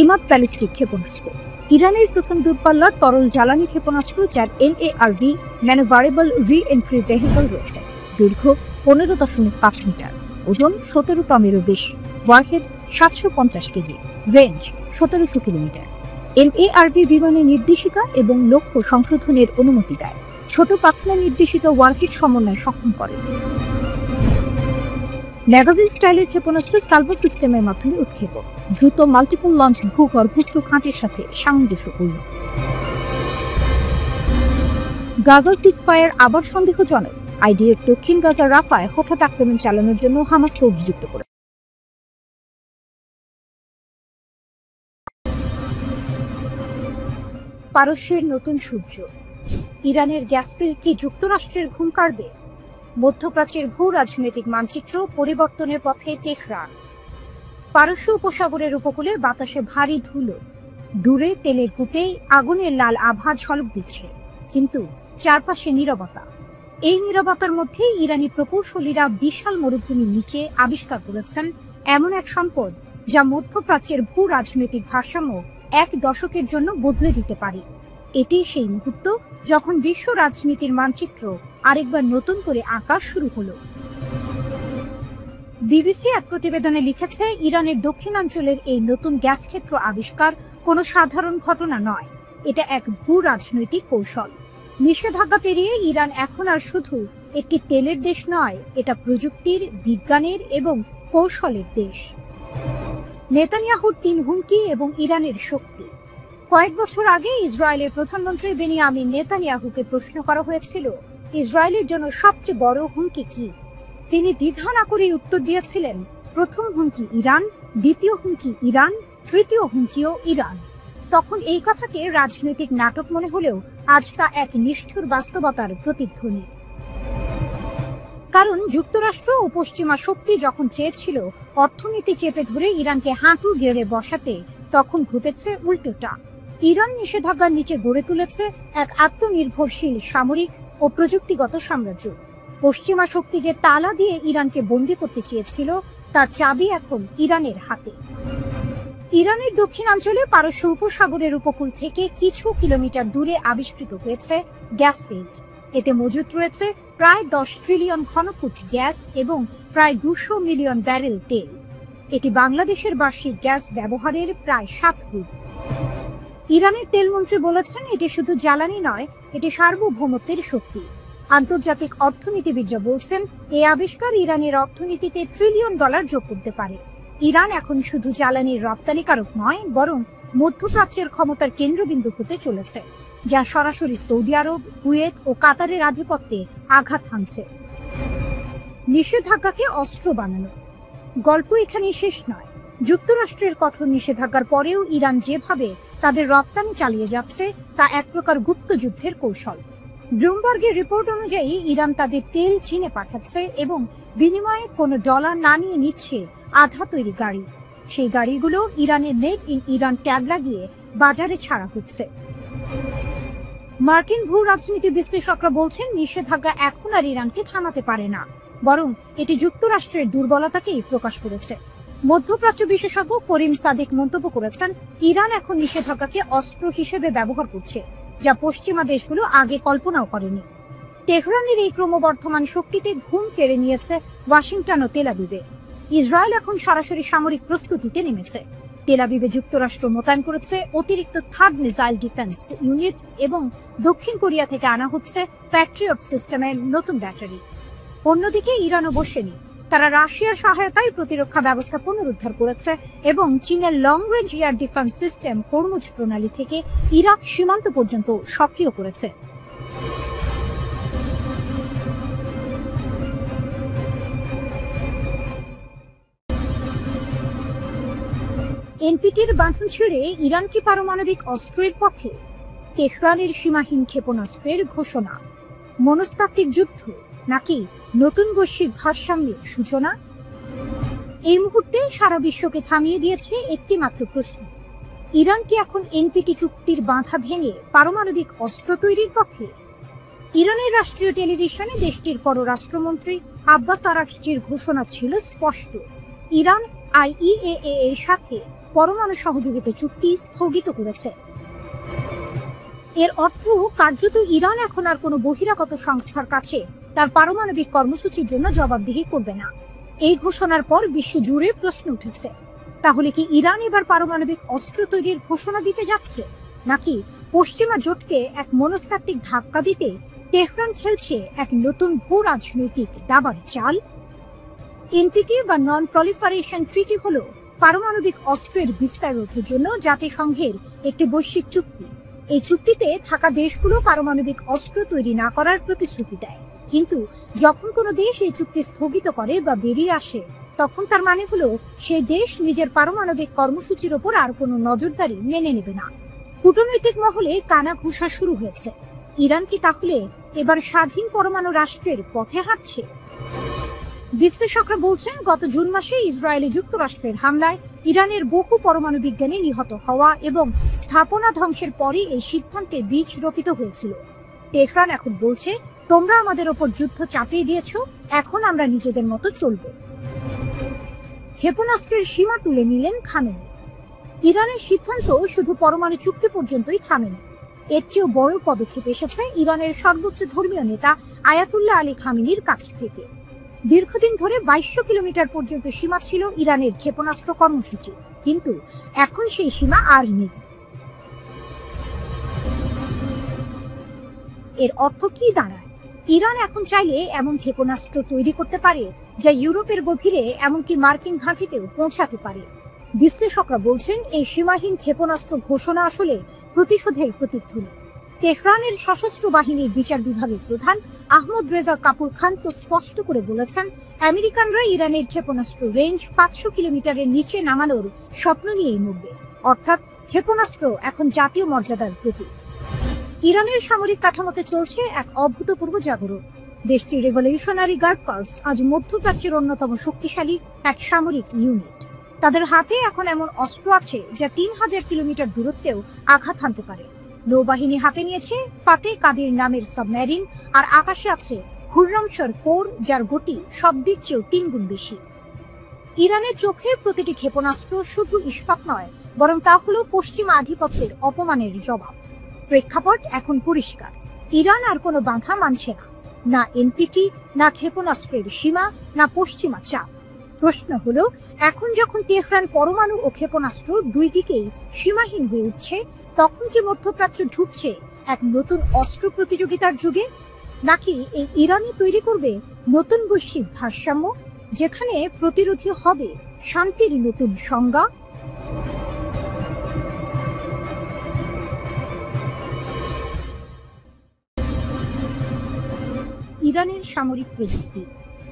ইমাদ ব্যালিস্টিক ক্ষেপণাস্ত্র ইরানের প্রথম দূরপাল্লার তরল জ্বালানি ক্ষেপণাস্ত্র, যার MARV ম্যানুভারেবল রি-এন্ট্রি ভেহিকল রয়েছে। দৈর্ঘ্য 15.5 মিটার, ওজন 17 টনেরও বেশি, warhead 750 KG, range 1700 kilometre. MARV বিমানের নির্দেশিকা এবং লক্ষ্য সংশোধনের অনুমতি দেয়। ছোট পাখনা নির্দেশিত ওয়ারহেড সমন্বয় সক্ষম করে। ম্যাগাজিন স্টাইলের ক্ষেপণাস্ত্র সালভো সিস্টেমের মাধ্যমে উৎক্ষেপণ। দ্রুত মাল্টিপল লঞ্চ ভূগর্ভস্থ ঘাঁটির সাথে সামঞ্জস্যপূর্ণ। গাজা সিজফায়ার আবার সন্দেহজনক। আইডিএফ দক্ষিণ গাজার রাফায় হঠাৎ আক্রমণ চালানোর জন্য হামাসকে অভিযুক্ত করে। পারস্যের নতুন সূর্য। ইরানের গ্যাস ফিল্ড কি যুক্তরাষ্ট্রের ঘুম কাড়বে? মধ্যপ্রাচ্যের ভূ রাজনৈতিক মানচিত্র পরিবর্তনের পথে তেহরান। পারস্য উপসাগরের উপকূলে বাতাসে ভারী ধুলো। দূরে তেলের কূপেই আগুনের লাল আভা ঝলক দিচ্ছে, কিন্তু চারপাশে নীরবতা। এই নীরবতার মধ্যে ইরানি প্রকৌশলীরা বিশাল মরুভূমির নিচে আবিষ্কার করেছেন এমন এক সম্পদ যা মধ্যপ্রাচ্যের ভূ রাজনৈতিক ভারসাম্য 1 দশকের জন্য বদলে দিতে পারে। এটি সেই মুহূর্ত যখন বিশ্ব রাজনীতির মানচিত্র আরেকবার নতুন করে আঁকা শুরু হলো। বিবিসি এক প্রতিবেদনে লিখেছে, ইরানের দক্ষিণাঞ্চলের এই নতুন গ্যাস ক্ষেত্র আবিষ্কার কোনো সাধারণ ঘটনা নয়। এটা এক ভূ রাজনৈতিক কৌশল। নিষেধাজ্ঞা পেরিয়ে ইরান এখন আর শুধু একটি তেলের দেশ নয়, এটা প্রযুক্তির, বিজ্ঞানের এবং কৌশলের দেশ। নেতানিয়াহুর 3 হুমকি এবং ইরানের শক্তি। কয়েক বছর আগে ইসরায়েলের প্রধানমন্ত্রী বেনিয়ামিন নেতানিয়াহুকে প্রশ্ন করা হয়েছিল, ইসরায়েলের জন্য সবচেয়ে বড় হুমকি কি? তিনি দ্বিধা না করেই উত্তর দিয়েছিলেন, প্রথম হুমকি ইরান, দ্বিতীয় হুমকি ইরান, তৃতীয় হুমকিও ইরান। তখন এই কথাকে রাজনৈতিক নাটক মনে হলেও আজ তা এক নিষ্ঠুর বাস্তবতার প্রতিধ্বনি। কারণ যুক্তরাষ্ট্র ও পশ্চিমা শক্তি যখন চেয়েছিল অর্থনীতি চেপে ধরে ইরানকে হাঁটু গেড়ে বসাতে, তখন ঘটেছে উল্টোটা। ইরান নিষেধাজ্ঞার নিচে গড়ে তুলেছে এক আত্মনির্ভরশীল সামরিক ও প্রযুক্তিগত সাম্রাজ্য। পশ্চিমা শক্তি যে তালা দিয়ে ইরানকে বন্দী করতে চেয়েছিল, তার চাবি এখন ইরানের হাতে। ইরানের দক্ষিণাঞ্চলে পারস্য উপসাগরের উপকূল থেকে কিছু কিলোমিটার দূরে আবিষ্কৃত হয়েছে গ্যাস ফিল্ড। এতে মজুত রয়েছে প্রায় 10 ট্রিলিয়ন ঘনফুট গ্যাস এবং প্রায় 200 মিলিয়ন ব্যারেল তেল। এটি বাংলাদেশের বার্ষিক গ্যাস ব্যবহারের প্রায় 7 গুণ। ইরানের তেলমন্ত্রী বলেছেন, এটি শুধু জ্বালানি নয়, এটি সার্বভৌমত্বের শক্তি। আন্তর্জাতিক অর্থনীতিবিদরা বলছেন, এই আবিষ্কার ইরানের অর্থনীতিতে $1 ট্রিলিয়ন যোগ করতে পারে। ইরান এখন শুধু জ্বালানির রপ্তানিকারক নয়, বরং মধ্যপ্রাচ্যের ক্ষমতার কেন্দ্রবিন্দু হতে চলেছে, যা সরাসরি সৌদি আরব, কুয়েত ও কাতারের আধিপত্যে আঘাত হানছে। নিষেধাজ্ঞাকে অস্ত্র বানানো। গল্প এখানেই শেষ নয়। যুক্তরাষ্ট্রের কঠোর নিষেধাজ্ঞার পরেও ইরান যেভাবে তাদের রপ্তানি চালিয়ে যাচ্ছে তা এক প্রকার গুপ্তযুদ্ধের কৌশল। ব্লুমবার্গের রিপোর্ট অনুযায়ী ইরান তাদের তেল চীনে পাঠাচ্ছে এবং বিনিময়ে কোনো ডলার না নিয়ে নিচ্ছে আধা তৈরি গাড়ি। সেই গাড়িগুলো ইরানের মেড ইন ইরান ট্যাগ লাগিয়ে বাজারে ছাড়া হচ্ছে। মার্কিন ভূ রাজনীতি বিশ্লেষকরা বলছেন, নিষেধাজ্ঞা এখন আর ইরানকে থামাতে পারে না, বরং এটি যুক্তরাষ্ট্রের দুর্বলতাকেই প্রকাশ করেছে। মধ্যপ্রাচ্য বিশেষজ্ঞ করিম সাদিক মন্তব্য করেছেন, ইরান এখন নিষেধাজ্ঞাকে অস্ত্র হিসেবে ব্যবহার করছে, যা পশ্চিমা দেশগুলো আগে কল্পনাও করেনি। তেহরানের এই ক্রমবর্ধমান শক্তিতে ঘুম কেড়ে নিয়েছে ওয়াশিংটন ও তেল আবিবে। ইসরায়েল এখন সরাসরি সামরিক প্রস্তুতিতে নেমেছে। তেল আবিবে যুক্তরাষ্ট্র মোতায়েন করেছে অতিরিক্ত থার্ড মিসাইল ডিফেন্স ইউনিট এবং দক্ষিণ কোরিয়া থেকে আনা হচ্ছে প্যাট্রিয়ট সিস্টেমের নতুন ব্যাটারি। অন্যদিকে ইরানও বসেনি। তারা রাশিয়ার সহায়তায় প্রতিরক্ষা ব্যবস্থা পুনরুদ্ধার করেছে এবং চীনের long range air defence system Hormuz প্রণালী থেকে ইরাক সীমান্ত পর্যন্ত সক্রিয় করেছে। এনপিটির বাঁধন ছেড়ে ইরান কি পারমাণবিক অস্ত্রের পথে? তেহরানের সীমাহীন ক্ষেপণাস্ত্রের ঘোষণা। মনস্তাত্ত্বিক যুদ্ধ নাকি নতুন বৈশ্বিক ভারসাম্যের সূচনা? এই মুহূর্তে সারা বিশ্বকে থামিয়ে দিয়েছে একটি মাত্র প্রশ্ন, ইরান কি এখন এনপিটি চুক্তির বাঁধা ভেঙে পারমাণবিক অস্ত্র তৈরির পথে? ইরানের রাষ্ট্রীয় টেলিভিশনে দেশটির পররাষ্ট্রমন্ত্রী আব্বাস আরাগচির ঘোষণা ছিল স্পষ্ট, ইরান আইইএএ এর সাথে পরমাণু সহযোগিতা চুক্তি স্থগিত করেছে। এর অর্থ কার্যত ইরান এখন আর কোনো বহিরাগত সংস্থার কাছে তার পারমাণবিক কর্মসূচির জন্য জবাবদিহি করবে না। এই ঘোষণার পর বিশ্ব জুড়ে প্রশ্ন উঠেছে, তাহলে কি ইরান এবার পারমাণবিক অস্ত্র তৈরির ঘোষণা দিতে যাচ্ছে, নাকি পশ্চিমা জোটকে এক মনস্তাত্ত্বিক ধাক্কা দিতে তেহরান খেলছে এক নতুন ভূ রাজনৈতিক দাবার চাল? এনপিটি বা নন প্রলিফারেশন ট্রিটি হলো পারমাণবিক অস্ত্রের বিস্তার রোধের জন্য জাতিসংঘের একটি বৈশ্বিক চুক্তি। এই চুক্তিতে থাকা দেশগুলো পারমাণবিক অস্ত্র তৈরি না করার প্রতিশ্রুতি দেয়, কিন্তু যখন কোনো দেশ এই চুক্তি স্থগিত করে বা বেরিয়ে আসে, তখন তার মানে হলো সেই দেশ নিজের পারমাণবিক কর্মসূচির ওপর আর কোনো নজরদারি মেনে নেবে না। কূটনৈতিক মহলে কানাঘুষা শুরু হয়েছে, ইরান কি তাহলে এবার স্বাধীন পরমাণু রাষ্ট্রের পথে হাঁটছে? বিশ্লেষকরা বলছেন, গত জুন মাসে ইসরায়েলে যুক্তরাষ্ট্রের হামলায় ইরানের বহু পরমাণু বিজ্ঞানী নিহত হওয়া এবং স্থাপনা ধ্বংসের পরই এই সিদ্ধান্তে বীজ রোপিত হয়েছিল। তেহরান এখন বলছে, তোমরা আমাদের ওপর যুদ্ধ চাপিয়ে দিয়েছ, এখন আমরা নিজেদের মতো চলব। ক্ষেপণাস্ত্রের সীমা তুলে নিলেন খামেনি। ইরানের সিদ্ধান্ত শুধু পরমাণু চুক্তি পর্যন্তই থামেনি, এর চেয়েও বড় পদক্ষেপ এসেছে ইরানের সর্বোচ্চ ধর্মীয় নেতা আয়াতুল্লাহ আলী খামেনির কাছ থেকে। দীর্ঘদিন ধরে 2200 কিলোমিটার পর্যন্ত সীমা ছিল ইরানের ক্ষেপণাস্ত্র কর্মসূচি, কিন্তু এখন সেই সীমা আর নেই। এর অর্থ কি দাঁড়ায়? ইরান এখন চাইলে এমন ক্ষেপণাস্ত্র তৈরি করতে পারে যা ইউরোপের গভীরে এমনকি মার্কিন ঘাঁটিতেও পৌঁছাতে পারে। বিশ্লেষকরা বলছেন, এই সীমাহীন ক্ষেপণাস্ত্র ঘোষণা আসলে প্রতিশোধের প্রতিধ্বনি। তেহরানের সশস্ত্র বাহিনীর বিচার বিভাগের প্রধান আহমদ রেজা কাপুর খান তো স্পষ্ট করে বলেছেন, আমেরিকানরা ইরানের ক্ষেপণাস্ত্র রেঞ্জ 500 কিলোমিটারের নিচে নামানোর স্বপ্ন নিয়েই মরবে। অর্থাৎ ক্ষেপণাস্ত্র এখন জাতীয় মর্যাদার প্রতীক। ইরানের সামরিক কাঠামোতে চলছে এক অভূতপূর্ব জাগরণ। দেশটির রেভলিউশনারি গার্ড কর্পস আজ মধ্যপ্রাচ্যের অন্যতম শক্তিশালী এক সামরিক ইউনিট। তাদের হাতে এখন এমন অস্ত্র আছে যা 3000 কিলোমিটার দূরত্বেও আঘাত হানতে পারে। নৌবাহিনী হাতে নিয়েছে ফাতে কাদির নামের সাবমেরিন, আর আকাশে আছে খুররমশর 4, যার গতি শব্দের চেয়েও 3 গুণ বেশি। ইরানের চোখে প্রতিটি ক্ষেপণাস্ত্র শুধু ইস্পাত নয়, বরং তা হলো পশ্চিমা আধিপত্যের অপমানের জবাব। প্রেক্ষাপট এখন পরিষ্কার, ইরান আর কোনো বাধা মানছে না, না এনপিটি, না ক্ষেপণাস্ত্রের সীমা, না পশ্চিমা চাপ। প্রশ্ন হলো, এখন যখন তেহরান পরমাণু ও ক্ষেপণাস্ত্র দুই দিকেই সীমাহীন হয়ে উঠছে, তখন কি মধ্যপ্রাচ্য ঢুকছে এক নতুন অস্ত্র প্রতিযোগিতার যুগে, নাকি এই ইরানই তৈরি করবে নতুন বৈশ্বিক ভারসাম্য, যেখানে প্রতিরোধী হবে শান্তির নতুন সংজ্ঞা? ইরানের সামরিক প্রযুক্তি,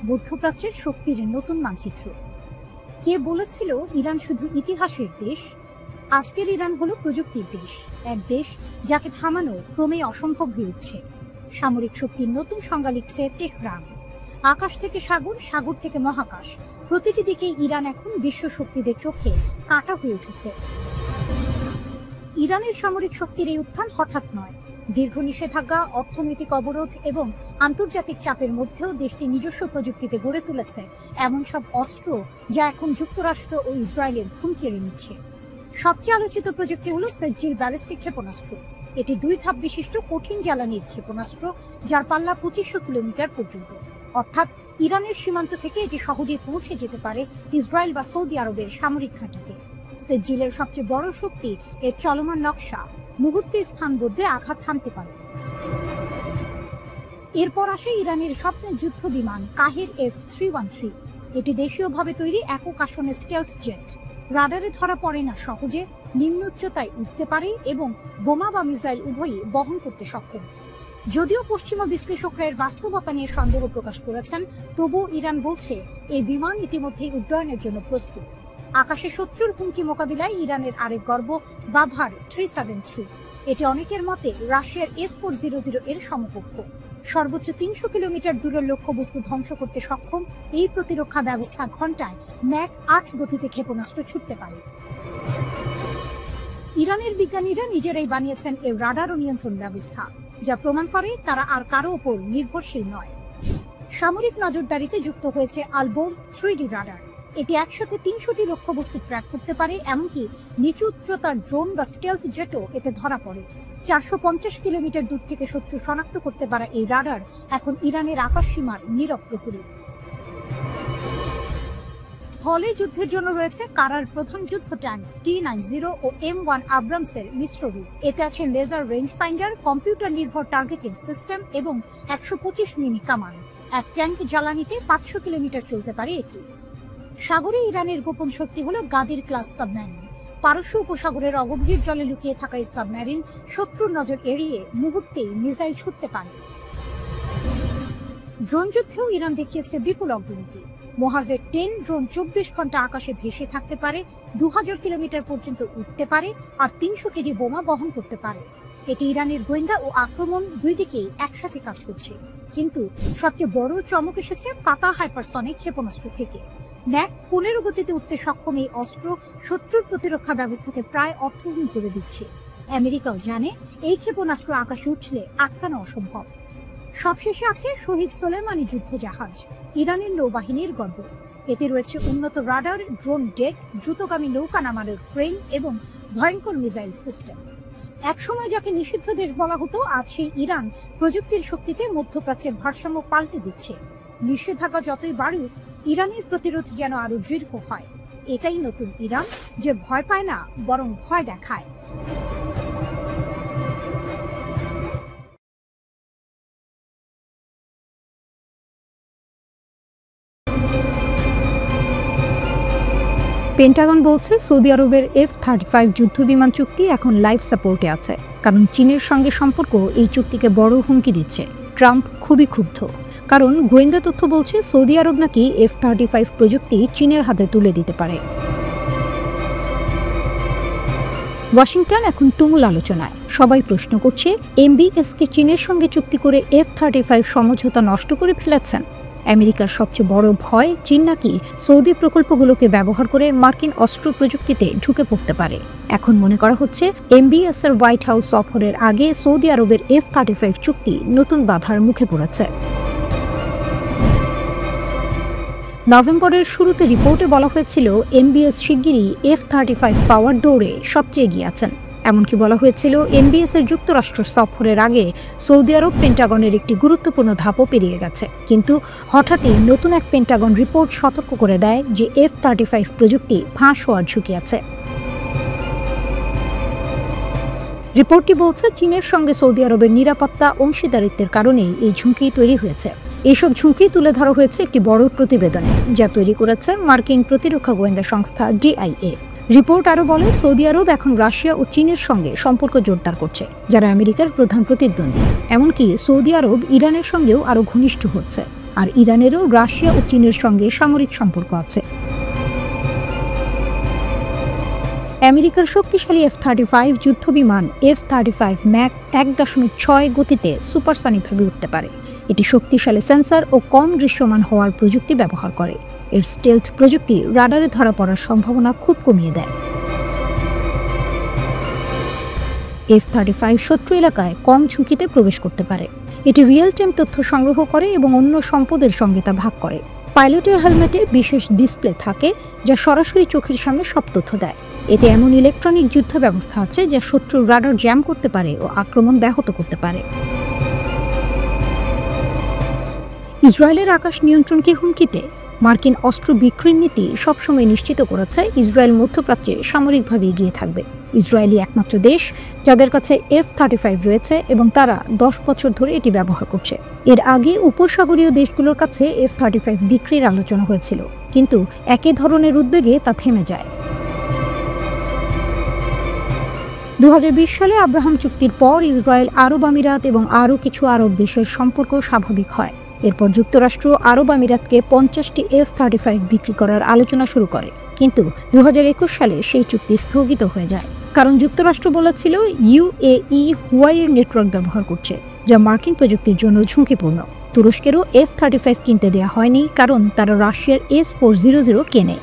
মধ্যপ্রাচ্যের শক্তির নতুন মানচিত্র। কে বলেছিল ইরান শুধু ইতিহাসের দেশ? আজকের ইরান হলো প্রযুক্তির দেশ, এক দেশ যাকে থামানো ক্রমেই অসম্ভব হয়ে উঠছে। সামরিক শক্তির নতুন সংজ্ঞা লিখছে তেহরান। আকাশ থেকে সাগর, সাগর থেকে মহাকাশ, প্রতিটি দিকে ইরান এখন বিশ্ব শক্তিদের চোখে কাঁটা হয়ে উঠেছে। ইরানের সামরিক শক্তির এই উত্থান হঠাৎ নয়। দীর্ঘ নিষেধাজ্ঞা, অর্থনৈতিক অবরোধ এবং আন্তর্জাতিক চাপের মধ্যেও দেশটি নিজস্ব প্রযুক্তিতে গড়ে তুলেছে এমন সব অস্ত্র যা এখন যুক্তরাষ্ট্র ও ইসরায়েলের ঘুম কেড়ে নিচ্ছে। সবচেয়ে আলোচিত প্রযুক্তি হলো সেজ্জিল ব্যালিস্টিক ক্ষেপণাস্ত্র। এটি 2 ধাপ বিশিষ্ট কঠিন জ্বালানির ক্ষেপণাস্ত্র, যার পাল্লা 2500 কিলোমিটার পর্যন্ত। অর্থাৎ ইরানের সীমান্ত থেকে এটি সহজে পৌঁছে যেতে পারে ইসরায়েল বা সৌদি আরবের সামরিক ঘাঁটিতে। সেজ্জিলের সবচেয়ে বড় শক্তি এর চলমান নকশা, মুহূর্তে স্থান বদলে আঘাত হানতে পারে। এরপর আসে ইরানের স্বপ্নের যুদ্ধ বিমান কাহের F-313। এটি দেশীয়ভাবে তৈরি একক আসনের স্টেলথ জেট। রাডারে ধরা পড়ে না সহজে, নিম্ন উচ্চতায় উঠতে পারে এবং বোমা বা মিসাইল উভয়ই বহন করতে সক্ষম। যদিও পশ্চিমা বিশ্লেষকরা এর বাস্তবতা নিয়ে সন্দেহ প্রকাশ করেছেন, তবুও ইরান বলছে এই বিমান ইতিমধ্যেই উড্ডয়নের জন্য প্রস্তুত। আকাশে শত্রুর হুমকি মোকাবিলায় ইরানের আরেক গর্ব বাভার 373। এটি অনেকের মতে রাশিয়ার S-400 এর সমকক্ষ। সর্বোচ্চ 300 কিলোমিটার দূরের লক্ষ্যবস্তু ধ্বংস করতে সক্ষম এই প্রতিরক্ষা ব্যবস্থা ঘন্টায় ম্যাক 8 গতিতে ক্ষেপণাস্ত্র ছুটতে পারে। ইরানের বিজ্ঞানীরা নিজেরাই বানিয়েছেন এর রাডার ও নিয়ন্ত্রণ ব্যবস্থা, যা প্রমাণ করে তারা আর কারো ওপর নির্ভরশীল নয়। সামরিক নজরদারিতে যুক্ত হয়েছে আলবোর্স 3D রাডার। এটি একসাথে 300টি লক্ষ্যবস্তু ট্র্যাক করতে পারে, এমনকি নিচু উচ্চতার ড্রোন বা স্টেলথ জেটও এতে ধরা পড়ে। 450 কিলোমিটার দূর থেকে শত্রু শনাক্ত করতে পারা এই রাডার এখন ইরানের আকাশ সীমার নীরব প্রহরী। স্থলে যুদ্ধের জন্য রয়েছে কারার প্রধান যুদ্ধ ট্যাঙ্ক T-90 ও M1 আব্রামসের মিশ্র রূপ। এতে আছে লেজার রেঞ্জ ফাইন্ডার, কম্পিউটার নির্ভর টার্গেটিং সিস্টেম এবং 125 মিমি কামান। এক ট্যাঙ্ক জ্বালানিতে 500 কিলোমিটার চলতে পারে এটি। সাগরে ইরানের গোপন শক্তি হলো গাদির ক্লাস সাবমেরিন। পারস্য উপসাগরের অগভীর জলে লুকিয়ে থাকা এই সাবমেরিন শত্রুর নজর এড়িয়ে মুহূর্তেই মিসাইল ছুটতে পারে। ড্রোন যুদ্ধেও ইরান দেখিয়েছে বিপুল অগ্রগতি। মোহাজের 10 ড্রোন 24 ঘন্টা আকাশে ভেসে থাকতে পারে, 2000 কিলোমিটার পর্যন্ত উঠতে পারে আর 300 কেজি বোমা বহন করতে পারে। এটি ইরানের গোয়েন্দা ও আক্রমণ দুই দিকেই একসাথে কাজ করছে। কিন্তু সবচেয়ে বড় চমক এসেছে পাতা হাইপারসনিক ক্ষেপণাস্ত্র থেকে। ম্যাক 15 গতিতে উঠতে সক্ষম এই অস্ত্র শত্রুর প্রতিরক্ষা ব্যবস্থাকে প্রায় অর্থহীন করে দিচ্ছে। আমেরিকাও জানে এই ক্ষেপণাস্ত্র আকাশে উঠলে আটকানো অসম্ভব। সবশেষে আছে শহীদ সোলেমানি যুদ্ধ জাহাজ, ইরানের নৌবাহিনীর গর্ব। এতে রয়েছে উন্নত রাডার, ড্রোন ডেক, দ্রুতগামী নৌকা নামানোর ক্রেন এবং ভয়ঙ্কর মিসাইল সিস্টেম। একসময় যাকে নিষিদ্ধ দেশ বলা হতো, আজ সেই ইরান প্রযুক্তির শক্তিতে মধ্যপ্রাচ্যের ভারসাম্য পাল্টে দিচ্ছে। নিষেধাজ্ঞা যতই বাড়ুক, ইরানের প্রতিরোধ যেন আরো দৃঢ় হয়। এটাই নতুন ইরান, যে ভয় পায় না, বরং ভয় দেখায়। পেন্টাগন বলছে সৌদি আরবের F-35 যুদ্ধবিমান চুক্তি এখন লাইফ সাপোর্টে আছে, কারণ চীনের সঙ্গে সম্পর্ক এই চুক্তিকে বড় হুমকি দিচ্ছে। ট্রাম্প খুবই ক্ষুব্ধ, কারণ গোয়েন্দা তথ্য বলছে সৌদি আরব নাকি F-35 প্রযুক্তি চীনের হাতে তুলে দিতে পারে। ওয়াশিংটন এখন তুমুল আলোচনায়। সবাই প্রশ্ন করছে, MBSকে চীনের সঙ্গে চুক্তি করে F-35 সমঝোতা নষ্ট করে ফেলেছেন। আমেরিকার সবচেয়ে বড় ভয় চীন নাকি সৌদি প্রকল্পগুলোকে ব্যবহার করে মার্কিন অস্ত্র প্রযুক্তিতে ঢুকে পড়তে পারে। এখন মনে করা হচ্ছে MBS এর হোয়াইট হাউস সফরের আগে সৌদি আরবের F-35 চুক্তি নতুন বাধার মুখে পড়েছে। নভেম্বরের শুরুতে রিপোর্টে বলা হয়েছিল MBS শিগগিরই F-35 পাওয়ার দৌড়ে সবচেয়ে এগিয়ে আছেন। এমনকি বলা হয়েছিল MBS এর যুক্তরাষ্ট্র সফরের আগে সৌদি আরব পেন্টাগনের একটি গুরুত্বপূর্ণ ধাপও পেরিয়ে গেছে। কিন্তু হঠাৎই নতুন এক পেন্টাগন রিপোর্ট সতর্ক করে দেয় যে F-35 প্রযুক্তি ফাঁস হওয়ার ঝুঁকি আছে। রিপোর্টটি বলছে চীনের সঙ্গে সৌদি আরবের নিরাপত্তা অংশীদারিত্বের কারণেই এই ঝুঁকি তৈরি হয়েছে। এইসব ঝুঁকি তুলে ধরা হয়েছে একটি বড় প্রতিবেদনে, যা তৈরি করেছে মার্কিন প্রতিরক্ষা গোয়েন্দা সংস্থা DIA। রিপোর্ট আরও বলে সৌদি আরব এখন রাশিয়া ও চীনের সঙ্গে সম্পর্ক জোরদার করছে, যারা আমেরিকার প্রধান প্রতিদ্বন্দ্বী। এমনকি সৌদি আরব ইরানের সঙ্গেও আরও ঘনিষ্ঠ হচ্ছে, আর ইরানেরও রাশিয়া ও চীনের সঙ্গে সামরিক সম্পর্ক আছে। আমেরিকার শক্তিশালী F-35 যুদ্ধবিমান F-35 ম্যাক 1.6 গতিতে সুপারসনিকভাবে উঠতে পারে। এটি শক্তিশালী সেন্সর ও কম দৃশ্যমান হওয়ার প্রযুক্তি ব্যবহার করে। এর স্টেলথ প্রযুক্তি রাডারে ধরা পড়ার সম্ভাবনা খুব কমিয়ে দেয়। F-35 শত্রু এলাকায় কম ঝুঁকিতে প্রবেশ করতে পারে। এটি রিয়েল টাইম তথ্য সংগ্রহ করে এবং অন্য সম্পদের সঙ্গে তা ভাগ করে। পাইলটের হেলমেটে বিশেষ ডিসপ্লে থাকে যা সরাসরি চোখের সামনে সব তথ্য দেয়। এতে এমন ইলেকট্রনিক যুদ্ধ ব্যবস্থা আছে যা শত্রুর রাডার জ্যাম করতে পারে ও আক্রমণ ব্যাহত করতে পারে। ইসরায়েলের আকাশ নিয়ন্ত্রণকে হুমকিতে মার্কিন অস্ত্র বিক্রির নীতি সবসময় নিশ্চিত করেছে ইসরায়েল মধ্যপ্রাচ্যে সামরিকভাবে এগিয়ে থাকবে। ইসরায়েলি একমাত্র দেশ যাদের কাছে F-35 রয়েছে এবং তারা 10 বছর ধরে এটি ব্যবহার করছে। এর আগে উপসাগরীয় দেশগুলোর কাছে F-35 বিক্রির আলোচনা হয়েছিল, কিন্তু একই ধরনের উদ্বেগে তা থেমে যায়। 2020 সালে আব্রাহাম চুক্তির পর ইসরায়েল, আরব আমিরাত এবং আরও কিছু আরব দেশের সম্পর্ক স্বাভাবিক হয়। এরপর যুক্তরাষ্ট্র আরব আমিরাতকে 50টি F-35 বিক্রি করার আলোচনা শুরু করে, কিন্তু 2021 সালে সেই চুক্তি স্থগিত হয়ে যায়, কারণ যুক্তরাষ্ট্র বলেছিল UAE হুয়াইয়ের নেটওয়ার্ক ব্যবহার করছে, যা মার্কিন প্রযুক্তির জন্য ঝুঁকিপূর্ণ। তুরস্কেরও F-35 কিনতে দেওয়া হয়নি, কারণ তারা রাশিয়ার S-400 কেনে।